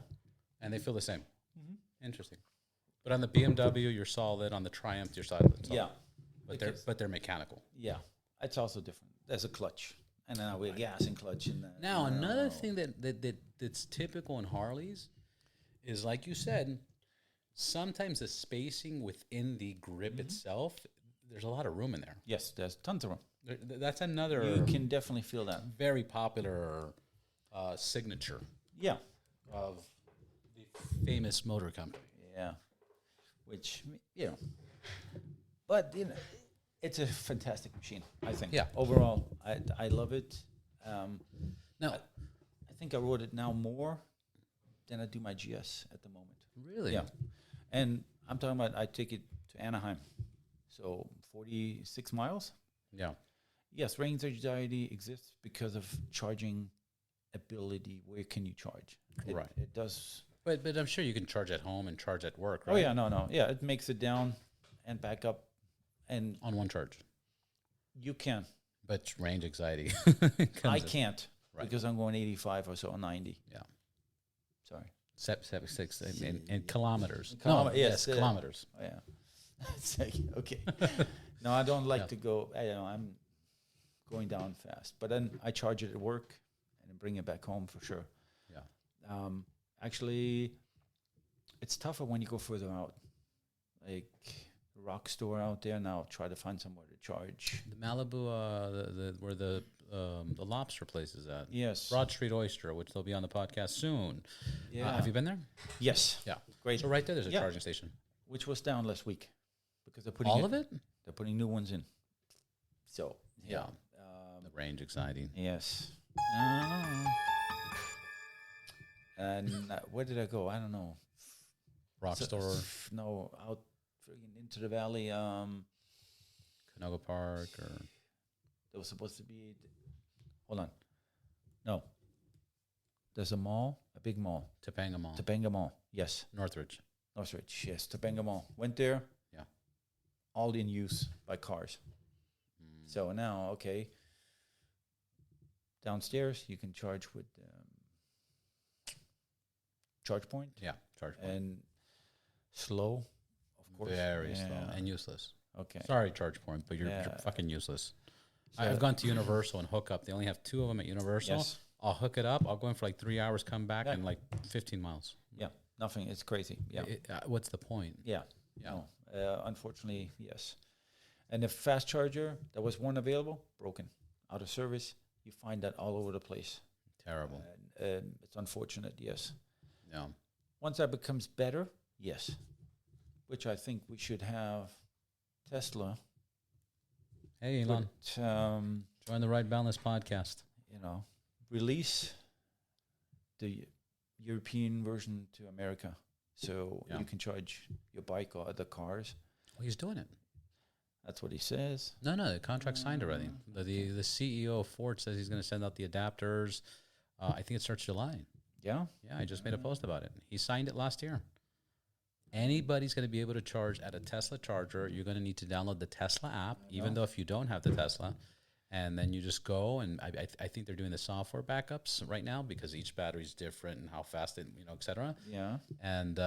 And they feel the same. Mm-hmm. Interesting. But on the BMW, you're solid. On the Triumph, you're solid. Yeah. But they're mechanical. Yeah. It's also different. There's a clutch. And then we have gas and clutch. Now, another thing that's typical in Harleys is, like you said, sometimes the spacing within the grip itself, there's a lot of room in there. Yes, there's tons of room. That's another... You can definitely feel that. Very popular signature. Yeah. Of the famous motor company. Yeah. Which, you know... But, you know... It's a fantastic machine, I think. Yeah. Overall, I love it. Now, I think I rode it now more than I do my GS at the moment. Really? Yeah. And I'm talking about I take it to Anaheim. So 46 miles. Yeah. Yes, range anxiety exists because of charging ability. Where can you charge? Right. It does. But I'm sure you can charge at home and charge at work, right? Oh, yeah, no. Yeah, it makes it down and back up. And on one charge. You can. But range anxiety. I can't because I'm going 85 or so, 90. Yeah. Sorry. 76 in kilometers. Yes, kilometers. Oh, yeah. Okay. No, I don't like to go. I'm going down fast. But then I charge it at work and bring it back home for sure. Yeah. Actually, it's tougher when you go further out. Like... rock store out there now. Try to find somewhere to charge. The Malibu, where the lobster place is at. Yes. Broad Street Oyster, which they'll be on the podcast soon. Yeah. Have you been there? Yes. Yeah. Great. So right there's a charging station. Which was down last week because they're putting all of it. They're putting new ones in. So yeah. The range anxiety. Yes. And where did I go? I don't know. Rock store. No, out. Into the valley, Canoga Park, or there was supposed to be. Hold on, no. There's a mall, a big mall. Topanga Mall. Topanga Mall, yes. Northridge, yes. Topanga Mall. Went there. Yeah. All in use by cars. So now, okay. Downstairs, you can charge with charge point. Yeah, charge point. And slow. Very slow and useless. Okay. Sorry, charge point, but you're fucking useless. So I've gone to Universal and hook up. They only have 2 of them at Universal. Yes. I'll hook it up. I'll go in for like 3 hours, come back in like 15 miles. Yeah, nothing. It's crazy. Yeah. What's the point? Yeah. No. Unfortunately, yes. And the fast charger, there was one available, broken, out of service. You find that all over the place. Terrible. It's unfortunate, yes. Yeah. Once that becomes better, yes. Which I think we should have Tesla. Hey, Elon. Join the Ride Boundless podcast. You know, release the European version to America. So you can charge your bike or other cars. Well, he's doing it. That's what he says. No, the contract's signed already. The CEO of Ford says he's going to send out the adapters. I think it starts July. Yeah? Yeah, I just made a post about it. He signed it last year. Anybody's going to be able to charge at a Tesla charger. You're going to need to download the Tesla app, even though if you don't have the Tesla. And then you just go, and I think they're doing the software backups right now because each battery is different and how fast it, et cetera. Yeah. And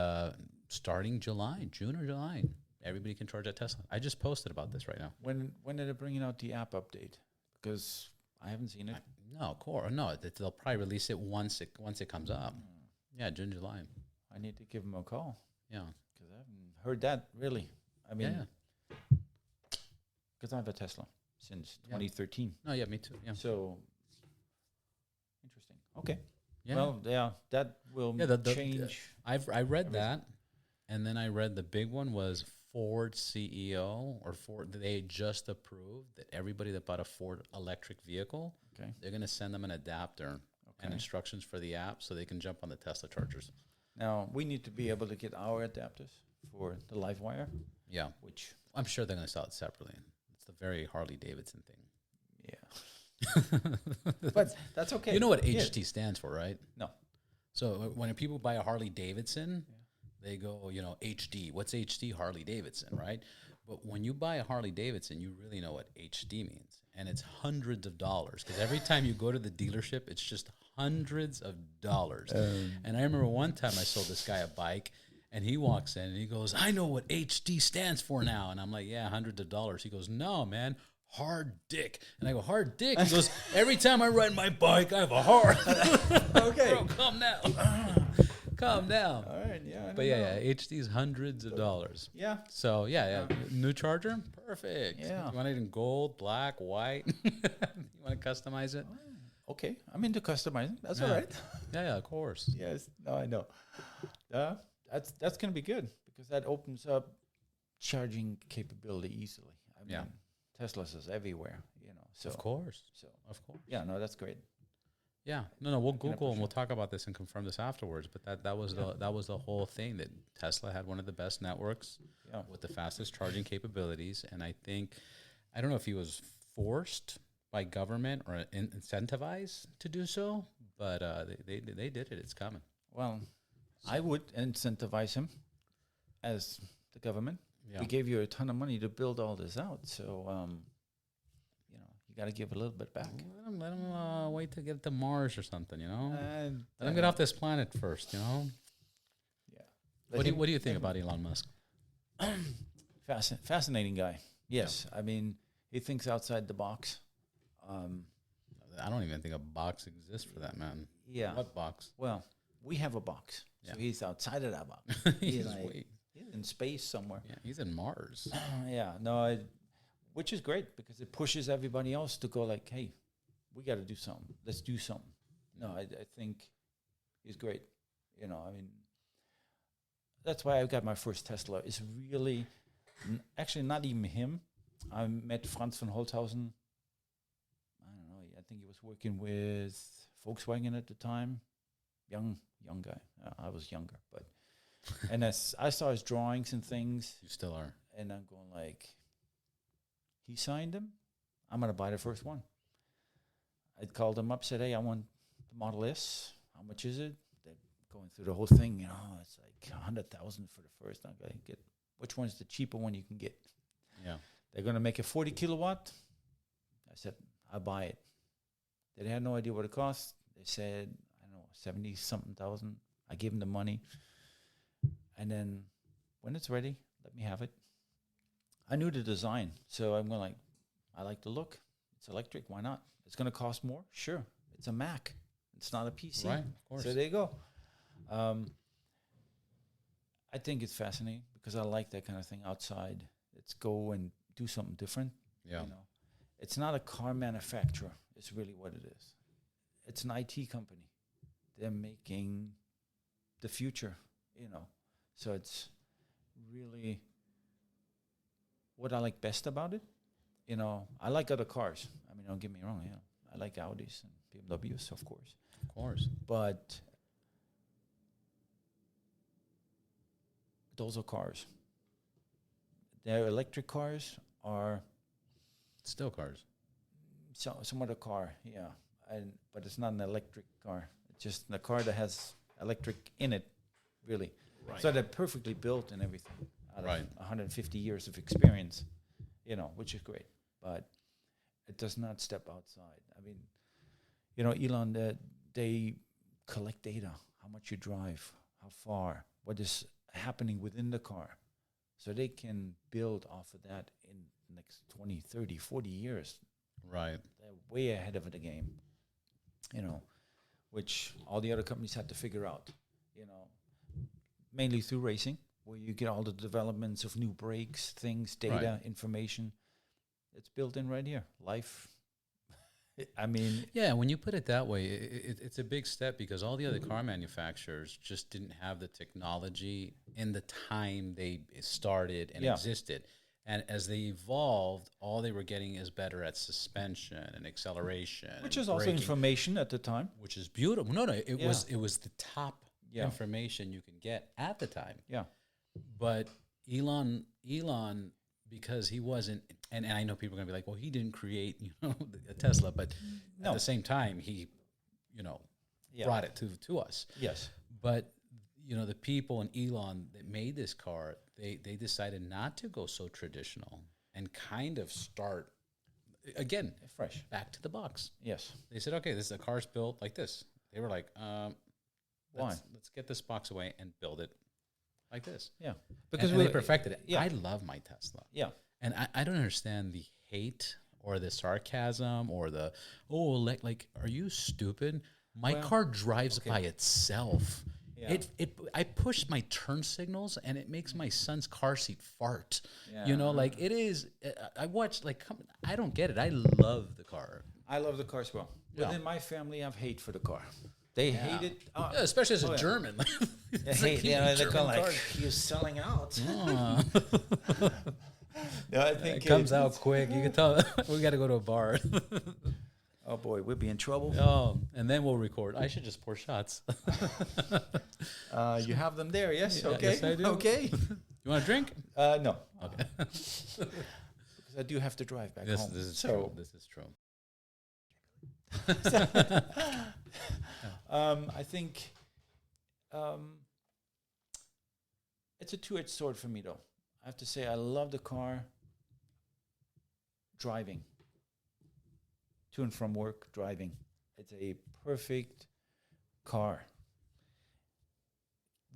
starting June or July, everybody can charge at Tesla. I just posted about this right now. When are they bringing out the app update? Because I haven't seen it. They'll probably release it once it comes up. Yeah, June, July. I need to give them a call. Yeah. Because I haven't heard that, really. I mean, because I have a Tesla since Yeah. 2013. Oh yeah, me too. Yeah. So interesting. Okay. Yeah. Well, yeah, that will Yeah, change. I read that, and then I read the big one was Ford CEO or Ford. They just approved that everybody that bought a Ford electric vehicle, Okay. they're going to send them an adapter and instructions for the app so they can jump on the Tesla chargers. Now we need to be able to get our adapters for the LiveWire, Yeah, which I'm sure they're going to sell it separately. It's the very Harley Davidson thing. but that's okay. You know what HT stands for, right? No. So when people buy a Harley Davidson, they go, HD. What's HD? Harley Davidson, right? But when you buy a Harley Davidson, you really know what HD means. And it's hundreds of dollars. Because every time you go to the dealership, it's just hundreds of dollars. And I remember one time I sold this guy a bike, and he walks in and he goes, I know what HD stands for now. And I'm like, yeah, hundreds of dollars. He goes, no, man. Hard dick. And I go, hard dick? He goes, every time I ride my bike, I have a hard. Okay. Bro, calm down. Calm down. All right. Yeah. But yeah, HD's hundreds of dollars. Yeah. So yeah. New charger, perfect. Yeah. You want it in gold, black, white? You want to customize it? Okay. I'm into customizing. That's all right. Yeah, of course. Yes. No, I know. That's going to be good because that opens up charging capability easily. I mean, Teslas is everywhere, So Of course. So Of course. yeah, no, that's great. Yeah. No, we'll Google and we'll talk about this and confirm this afterwards. But that was the whole thing, that Tesla had one of the best networks with the fastest charging capabilities. And I don't know if he was forced by government or incentivized to do so, but they did it. It's coming. Well, I would incentivize him as the government. Yeah. We gave you a ton of money to build all this out, so you got to give a little bit back. Let him wait to get to Mars or something, And Let him get off this planet first, Yeah. What do you think about Elon Musk? Fascinating guy. Yes, I mean he thinks outside the box. I don't even think a box exists for that man. Yeah. What box? Well, we have a box, so he's outside of that box. He's in space somewhere. Yeah, he's in Mars. Which is great because it pushes everybody else to go like, hey, we got to do something. Let's do something. No, I think he's great. I mean, that's why I got my first Tesla. It's really, actually not even him. I met Franz von Holthausen. I don't know. I think he was working with Volkswagen at the time. Young guy. I was younger, but and as I saw his drawings and things. You still are. And I'm going like, he signed them. I'm going to buy the first one. I called him up, said, hey, I want the Model S. How much is it? They're going through the whole thing. It's like 100,000 for the first. I'm going to get, which one's the cheaper one you can get? Yeah. They're going to make a 40 kilowatt. I said, I'll buy it. They had no idea what it cost. They said, I don't know, 70-something thousand. I gave them the money. And then when it's ready, let me have it. I knew the design, so I'm going like, I like the look. It's electric. Why not? It's going to cost more. Sure. It's a Mac. It's not a PC. Right, of course. So there you go. I think it's fascinating because I like that kind of thing outside. Let's go and do something different. Yeah. It's not a car manufacturer. It's really what it is. It's an IT company. They're making the future, So it's really what I like best about it. I like other cars. I mean, don't get me wrong. I like Audis and BMWs, of course. Of course. But those are cars. Their electric cars are still cars. Some other car, but it's not an electric car. It's just a car that has electric in it, really. Right. So they're perfectly built and everything. Out right. of 150 years of experience, which is great. But it does not step outside. I mean, Elon, they collect data, how much you drive, how far, what is happening within the car. So they can build off of that in the next 20, 30, 40 years. Right. They're way ahead of the game, which all the other companies had to figure out, mainly through racing, where you get all the developments of new brakes, things, data, information. It's built in right here. Life. I mean, Yeah, when you put it that way, it's a big step because all the other car manufacturers just didn't have the technology in the time they started and existed. And as they evolved, all they were getting is better at suspension and acceleration, which and is also braking, information at the time. which is beautiful. No, it was the top information you can get at the time. Yeah. But Elon, because he wasn't, and I know people are gonna be like, well, he didn't create, a Tesla, but at the same time, he, brought it to us. Yes. But the people in Elon that made this car, they decided not to go so traditional and kind of start again Fresh. back to the box. Yes. They said, okay, this is a car's built like this. They were like, Why? Let's get this box away and build it like this. Yeah. Because they perfected it. Yeah. I love my Tesla. Yeah. And I don't understand the hate or the sarcasm or the, like, are you stupid? My car drives by itself. Yeah. I push my turn signals and it makes my son's car seat fart. Yeah. Like it is. I watch I don't get it. I love the car. I love the car as well. Yeah. Within my family, I have hate for the car. They hate it. Yeah, especially as a German. They hate. They're kind of like, you're selling out. No, I think It comes out quick. You can tell we got to go to a bar. Oh boy, we'd be in trouble. Oh, and then we'll record. I should just pour shots. You have them there, yes? Yeah, Okay. yes, I do. Okay. You want a drink? No. Okay. Because I do have to drive back home. This is true. This is true. I think it's a two-edged sword for me, though. I have to say, I love the car driving. To and from work, driving. It's a perfect car.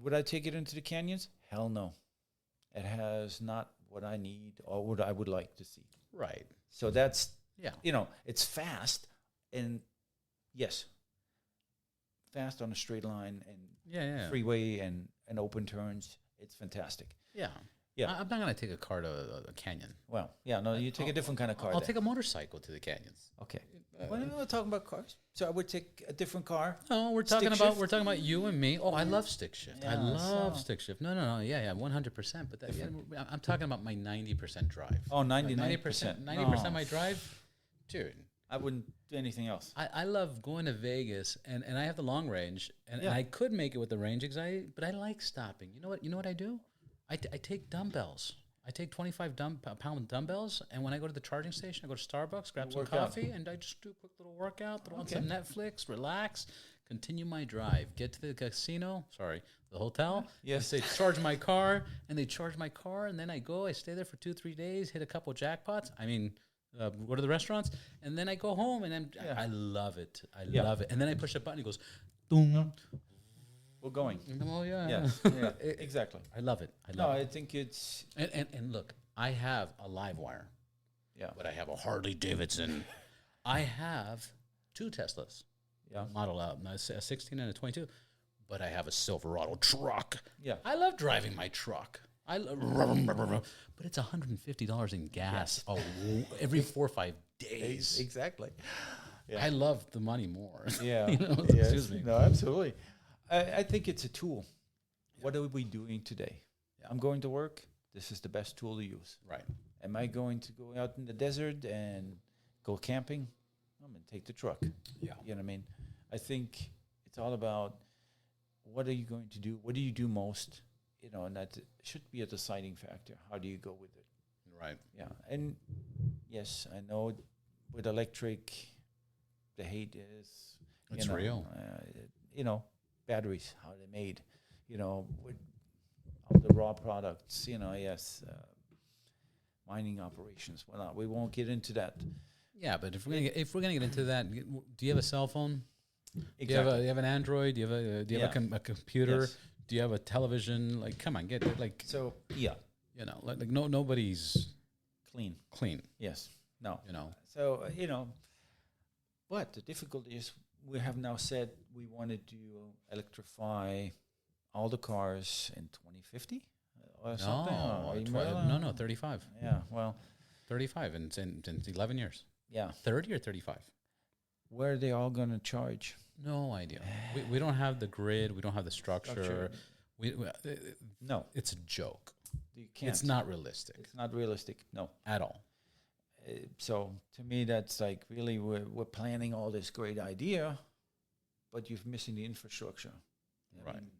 Would I take it into the canyons? Hell no. It has not what I need or what I would like to see. Right. So that's, Yeah. It's fast. And yes, fast on a straight line and freeway and open turns. It's fantastic. Yeah. Yeah. I'm not going to take a car to a canyon. Well, yeah, no, you take a different kind of car. I'll take a motorcycle to the canyons. Okay. Well, we're talking about cars. So I would take a different car. No, we're talking about you and me. Oh, I love stick shift. I love stick shift. No. Yeah, 100%. But I'm talking about my 90% drive. Oh, 99%. 90% of my drive, dude. I wouldn't do anything else. I love going to Vegas, and I have the long range, and I could make it with the range anxiety, but I like stopping. You know what I do? I take dumbbells. I take 25-pound dumbbells, and when I go to the charging station, I go to Starbucks, grab some coffee, and I just do a quick little workout, throw on some Netflix, relax, continue my drive, get to the casino, the hotel. Yes. They charge my car, and then I go, I stay there for 2-3 days, hit a couple jackpots. I mean, go to the restaurants, and then I go home, and I love it. I love it. And then I push a button, it goes, boom. We're going. Oh, yeah. Yes. Yeah, exactly. I love it. I think it's... And look, I have a LiveWire. Yeah. But I have a Harley Davidson. I have 2 Teslas. Yeah. Model out, a 16 and a 22. But I have a Silverado truck. Yeah. I love driving my truck. But it's $150 in gas every 4 or 5 days. Exactly. Yeah. I love the money more. Yeah. Excuse me. No, absolutely. I think it's a tool. Yeah. What are we doing today? Yeah. I'm going to work. This is the best tool to use. Right. Am I going to go out in the desert and go camping? I'm going to take the truck. Yeah. You know what I mean? I think it's all about what are you going to do? What do you do most? And that should be a deciding factor. How do you go with it? Right. Yeah. And yes, I know with electric, the hate is... It's real. Batteries, how they're made, with all the raw products, mining operations, whatnot. We won't get into that. Yeah, but if we're gonna get into that, do you have a cell phone? Exactly. Do you have an Android? Do you have a computer? Yes. Do you have a television? Like, come on, So yeah, nobody's clean. Yes. No. So but the difficulty is we have now said we wanted to electrify all the cars in 2050 or something. No, 35. Yeah, well, 35 and since 11 years. Yeah. 30 or 35? Where are they all going to charge? No idea. We don't have the grid. We don't have the structure. No. It's a joke. You can't. It's not realistic. It's not realistic. No. At all. So to me, that's like really we're planning all this great idea, but you're missing the infrastructure. I mean,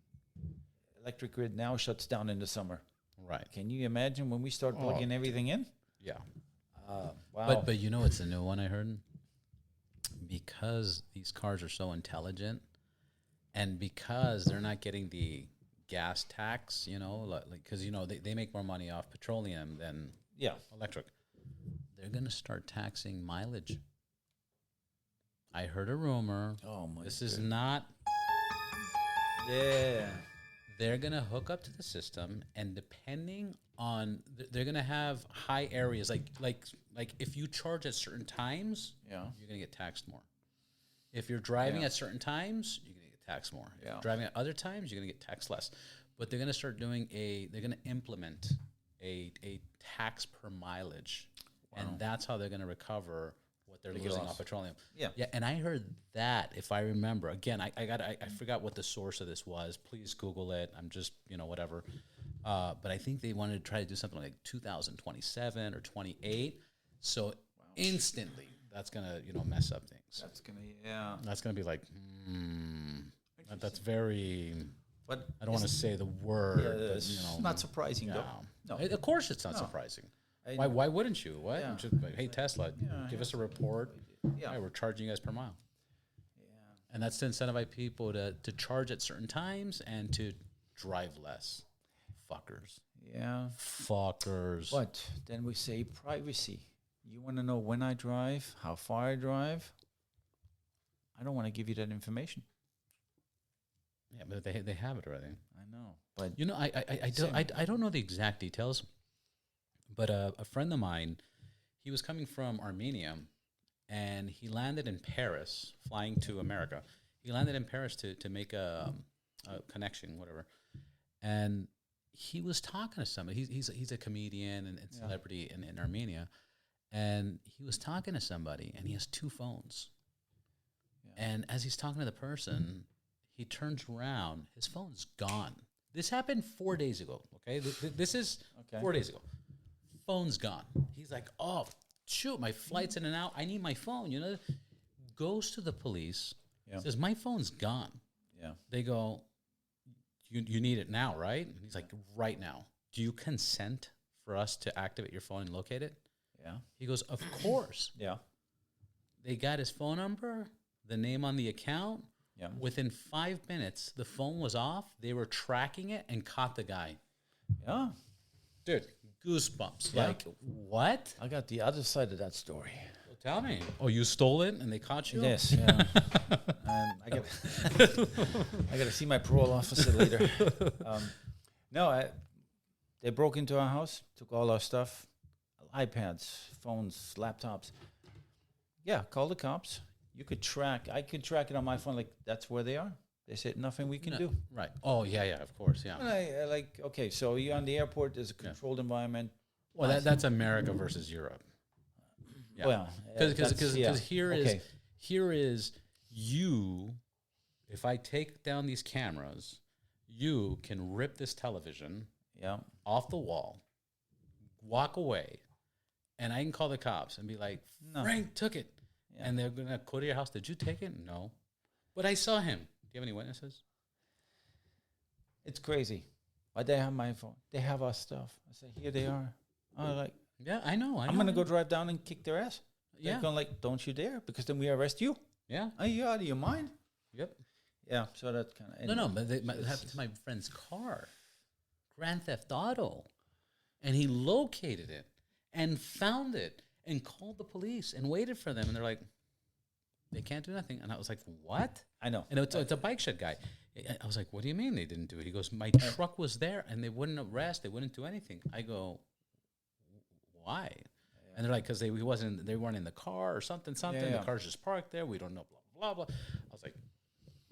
electric grid now shuts down in the summer. Right. Can you imagine when we start plugging everything in? Yeah. Wow. But you know it's a new one I heard? Because these cars are so intelligent and because they're not getting the gas tax, you know, like because, you know, they make more money off petroleum than electric. They're going to start taxing mileage. I heard a rumor. Oh, my This is not. Yeah. They're going to hook up to the system, and depending on, they're going to have high areas. Like if you charge at certain times, you're going to get taxed more. If you're driving at certain times, you're going to get taxed more. If you're driving at other times, you're going to get taxed less. But they're going to start doing they're going to implement a tax per mileage. Wow. And that's how they're going to recover what they're losing off petroleum. Yeah. And I heard that, if I remember, again, I forgot what the source of this was. Please Google it. I'm just, whatever. But I think they wanted to try to do something like 2027 or 28. So instantly, that's going to, mess up things. That's going to, That's going to be like, that's very, but I don't want to say the word. Yeah, but, it's not surprising, though. No. Of course it's not surprising. Why wouldn't you? What? Yeah. Just like, hey, Tesla, give us a report. Yeah, we're charging you guys per mile. Yeah. And that's to incentivize people to charge at certain times and to drive less. Fuckers. Yeah. Fuckers. But then we say privacy. You want to know when I drive, how far I drive? I don't want to give you that information. Yeah, but they have it already. I know. But I don't know the exact details. But a friend of mine, he was coming from Armenia, and he landed in Paris, flying to America. He landed in Paris to make a connection, whatever. And he was talking to somebody. He's a comedian and celebrity in Armenia. And he was talking to somebody, and he has two phones. Yeah. And as he's talking to the person, he turns around. His phone's gone. This happened 4 days ago, okay? This is 4 days ago. Phone's gone. He's like, oh, shoot, my flight's in and out. I need my phone, Goes to the police, says, my phone's gone. Yeah. They go, you need it now, right? And he's like, right now. Do you consent for us to activate your phone and locate it? Yeah. He goes, of course. Yeah. They got his phone number, the name on the account. Yeah. Within 5 minutes, the phone was off. They were tracking it and caught the guy. Yeah. Dude. Goosebumps. Yeah. Like, what? I got the other side of that story. Well, tell me. Oh, you stole it and they caught you? Yes. Yeah. I got to see my parole officer later. They broke into our house, took all our stuff, iPads, phones, laptops. Yeah, call the cops. I could track it on my phone. Like, that's where they are. They said nothing we can do. Right. Oh, yeah, of course, yeah. And okay, so you're on the airport, there's a controlled environment. Well, that's America versus Europe. Yeah. Well, because here is you, if I take down these cameras, you can rip this television off the wall, walk away, and I can call the cops and be like, Frank took it. Yeah. And they're going to go to your house. Did you take it? No. But I saw him. Do you have any witnesses? It's crazy. Why they have my phone? They have our stuff. I say, here they are. Yeah, I know. I'm going to go drive down and kick their ass. They're going don't you dare, because then we arrest you. Yeah. Are you out of your mind? Yep. Yeah, so that kind of... No, but it happened to my friend's car. Grand Theft Auto. And he located it and found it and called the police and waited for them. And they're like, they can't do nothing. And I was like, what? I know. And it's a BikeShed guy. I was like, what do you mean they didn't do it? He goes, my truck was there and they wouldn't arrest. They wouldn't do anything. I go, why? Yeah. And they're like, because they weren't in the car or something. Yeah. The car's just parked there. We don't know, blah, blah, blah. I was like,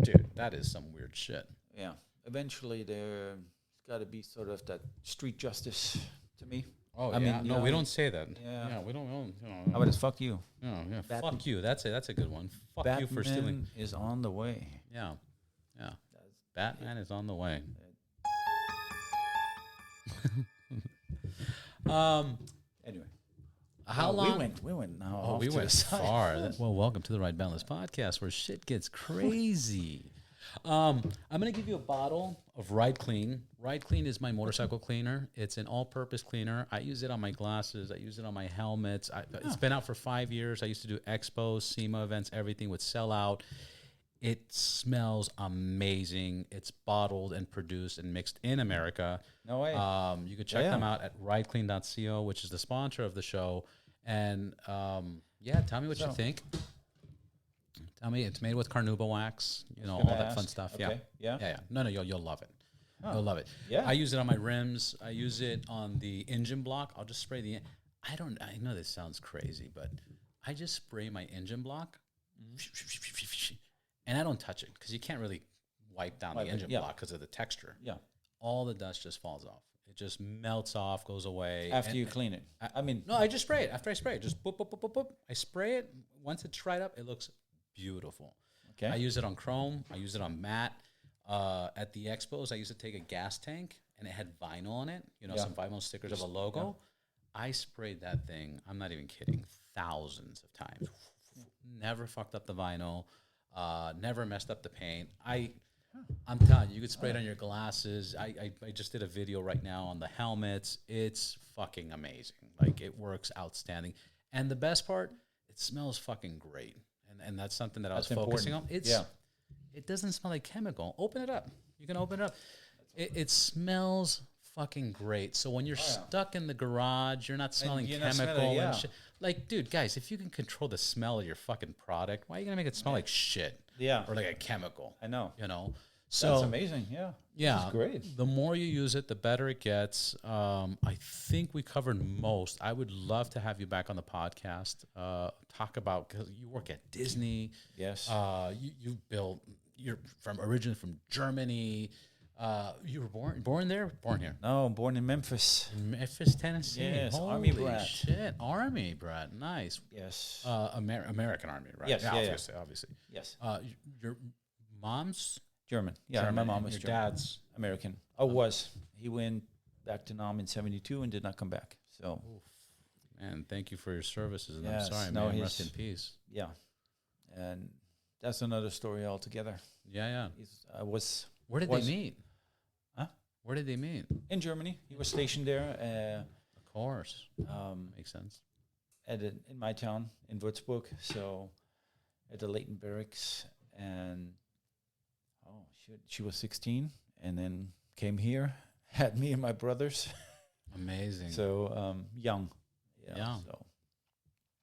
dude, that is some weird shit. Yeah. Eventually there's got to be sort of that street justice to me. Oh, I yeah. mean, No, we don't say that. Yeah. We don't. How about this? Fuck you. No, yeah. Batman- Fuck you. That's a good one. Fuck Batman you for stealing. is on the way. Yeah. Yeah. Batman is on the way. Anyway, How long? We went now. Oh, off we to went the side. far. Well, welcome to the Ride Boundless podcast, where shit gets crazy. I'm gonna give you a bottle of Ride Clean. Ride Clean is my motorcycle cleaner. It's an all-purpose cleaner. I use it on my glasses. I use it on my helmets. It's been out for 5 years. I used to do expos, SEMA events. Everything would sell out. It smells amazing. It's bottled and produced and mixed in America. No way. You can check them out at rideclean.co, which is the sponsor of the show. And tell me what you think. Tell me, it's made with carnauba wax, all that fun stuff. Okay. Yeah. No, you'll love it. Oh. You'll love it. Yeah. I use it on my rims. I use it on the engine block. I'll just spray I know this sounds crazy, but I just spray my engine block, and I don't touch it because you can't really wipe down the engine block because of the texture. Yeah. All the dust just falls off. It just melts off, goes away. After you clean it. No, I just spray it. After I spray it, just boop, boop, boop, boop, boop. I spray it. Once it's dried up, it looks beautiful. Okay. I use it on chrome. I use it on matte. At the expos, I used to take a gas tank, and it had vinyl on it, some vinyl stickers of a logo. Yeah. I sprayed that thing, I'm not even kidding, thousands of times. Never fucked up the vinyl. Never messed up the paint. I'm telling you, you could spray it on your glasses. I just did a video right now on the helmets. It's fucking amazing. Like, it works outstanding. And the best part, it smells fucking great. And that's something that I was focusing on. It doesn't smell like chemical. Open it up. You can open it up. It smells fucking great. So when you're stuck in the garage, you're not smelling chemical and shit. Like, dude, guys, if you can control the smell of your fucking product, why are you going to make it smell like shit? Yeah. Or like a chemical. I know. So that's amazing. Yeah. Yeah. That's great. The more you use it, the better it gets. I think we covered most. I would love to have you back on the podcast. Talk about, because you work at Disney. Yes. You're originally from Germany. You were born there? Born here? No, born in Memphis. In Memphis, Tennessee. Yes, Holy Army brat. Shit, Army brat. Nice. Yes. American Army, right? Yes, Obviously. Yes. Your mom's German. Yeah, German, my mom was your German. dad's American. Oh, was. He went back to Nam in 72 and did not come back. So. Oof. Man, thank you for your services. And Yes, I'm sorry, no, man. Rest in peace. Yeah. And that's another story altogether. Yeah. Where did they meet? Huh? Where did they meet? In Germany. He was stationed there. Of course. Makes sense. In my town, in Würzburg. So at the Leighton Barracks. And she was 16 and then came here, had me and my brothers. Amazing. So young. Yeah. So.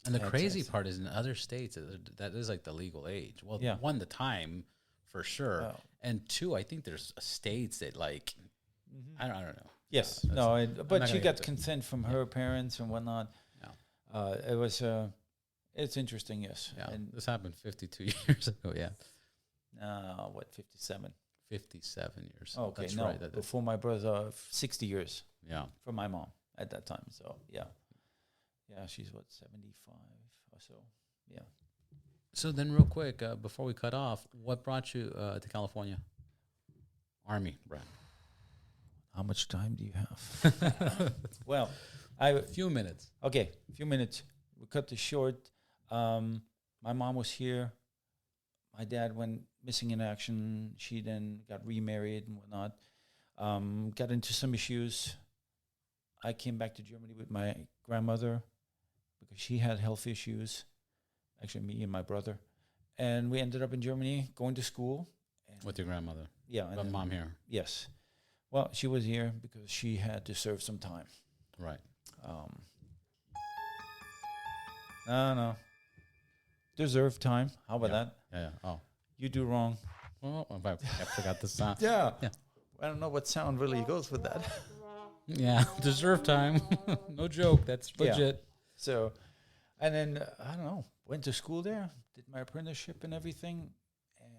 And the crazy part is in other states, that is like the legal age. Well, one, the time for sure. Oh. And two, I think there's states that like, I don't know. Yes. But she got consent from her parents and whatnot. Yeah. It was, it's interesting, yes. Yeah. And this happened 52 years ago, yeah. 57? 57 years. Oh, okay, that's no, right. before my brother, 60 years. Yeah. For my mom at that time. So, yeah. Yeah, she's 75 or so. Yeah. So then real quick, before we cut off, what brought you to California? Army, Brad. How much time do you have? Well, a few minutes. Okay, a few minutes. We cut this short. My mom was here. My dad went missing in action. She then got remarried and whatnot. Got into some issues. I came back to Germany with my grandmother because she had health issues. Actually, me and my brother. And we ended up in Germany going to school. With your grandmother? Yeah. But mom here? Yes. Well, she was here because she had to serve some time. Right. No. Deserved time. How about that? Yeah. Oh. You do wrong. Oh, I forgot the sound. Yeah. I don't know what sound really goes with that. Yeah. Deserved time. No joke. That's legit. Yeah. So, and then, I don't know, went to school there, did my apprenticeship and everything.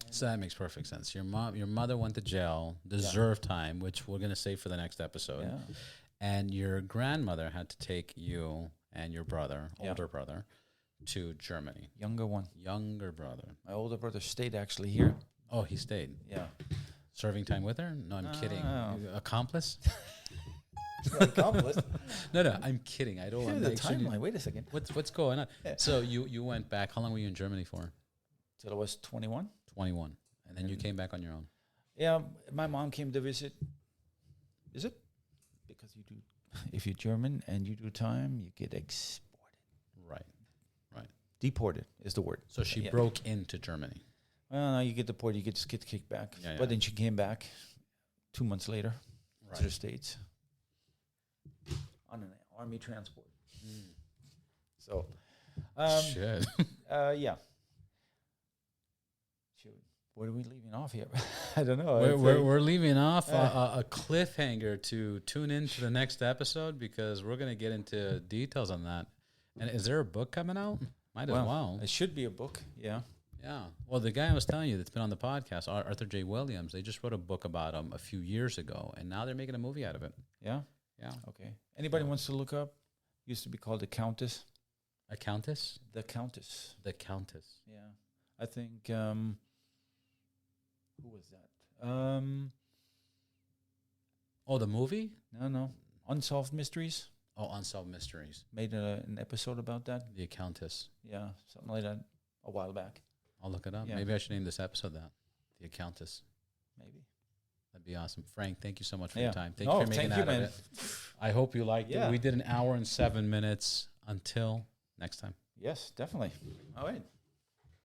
So that makes perfect sense. Your mother went to jail, deserved time, which we're going to save for the next episode. Yeah. and your grandmother had to take you and your brother, older brother, to Germany. Younger brother. My older brother stayed actually here. Oh, he stayed. Yeah. Serving time with her? No, I'm kidding. Accomplice? Accomplice. No, I'm kidding. I don't. The timeline. Wait a second. What's going on? Yeah. So you went back. How long were you in Germany for? Till I was 21. 21, and then you came back on your own. Yeah, my mom came to visit. Is it? Because if you're German and you do time, you get exported. Right. Deported is the word. So she broke into Germany. Well, no, you get deported, you just get kicked back. Yeah, but then she came back 2 months later to the States on an army transport. So, shit. yeah. Shoot, what are we leaving off here? I don't know. We're leaving off a cliffhanger to tune in to the next episode because we're going to get into details on that. And is there a book coming out? Might as well. It should be a book, yeah. Yeah. Well, the guy I was telling you that's been on the podcast, Arthur J. Williams, they just wrote a book about him a few years ago, and now they're making a movie out of it. Yeah? Yeah. Okay. Anybody wants to look up? Used to be called The Countess. A Countess? The Countess. The Countess. Yeah. I think, who was that? Oh, the movie? No. Unsolved Mysteries. Oh, Unsolved Mysteries. Made an episode about that. The Countess. Yeah, something like that a while back. I'll look it up. Yeah. Maybe I should name this episode that. The Countess. Maybe. That'd be awesome. Frank, thank you so much for your time. Thank you for making that of it. I hope you liked it. We did an hour and 7 minutes. Until next time. Yes, definitely. All right.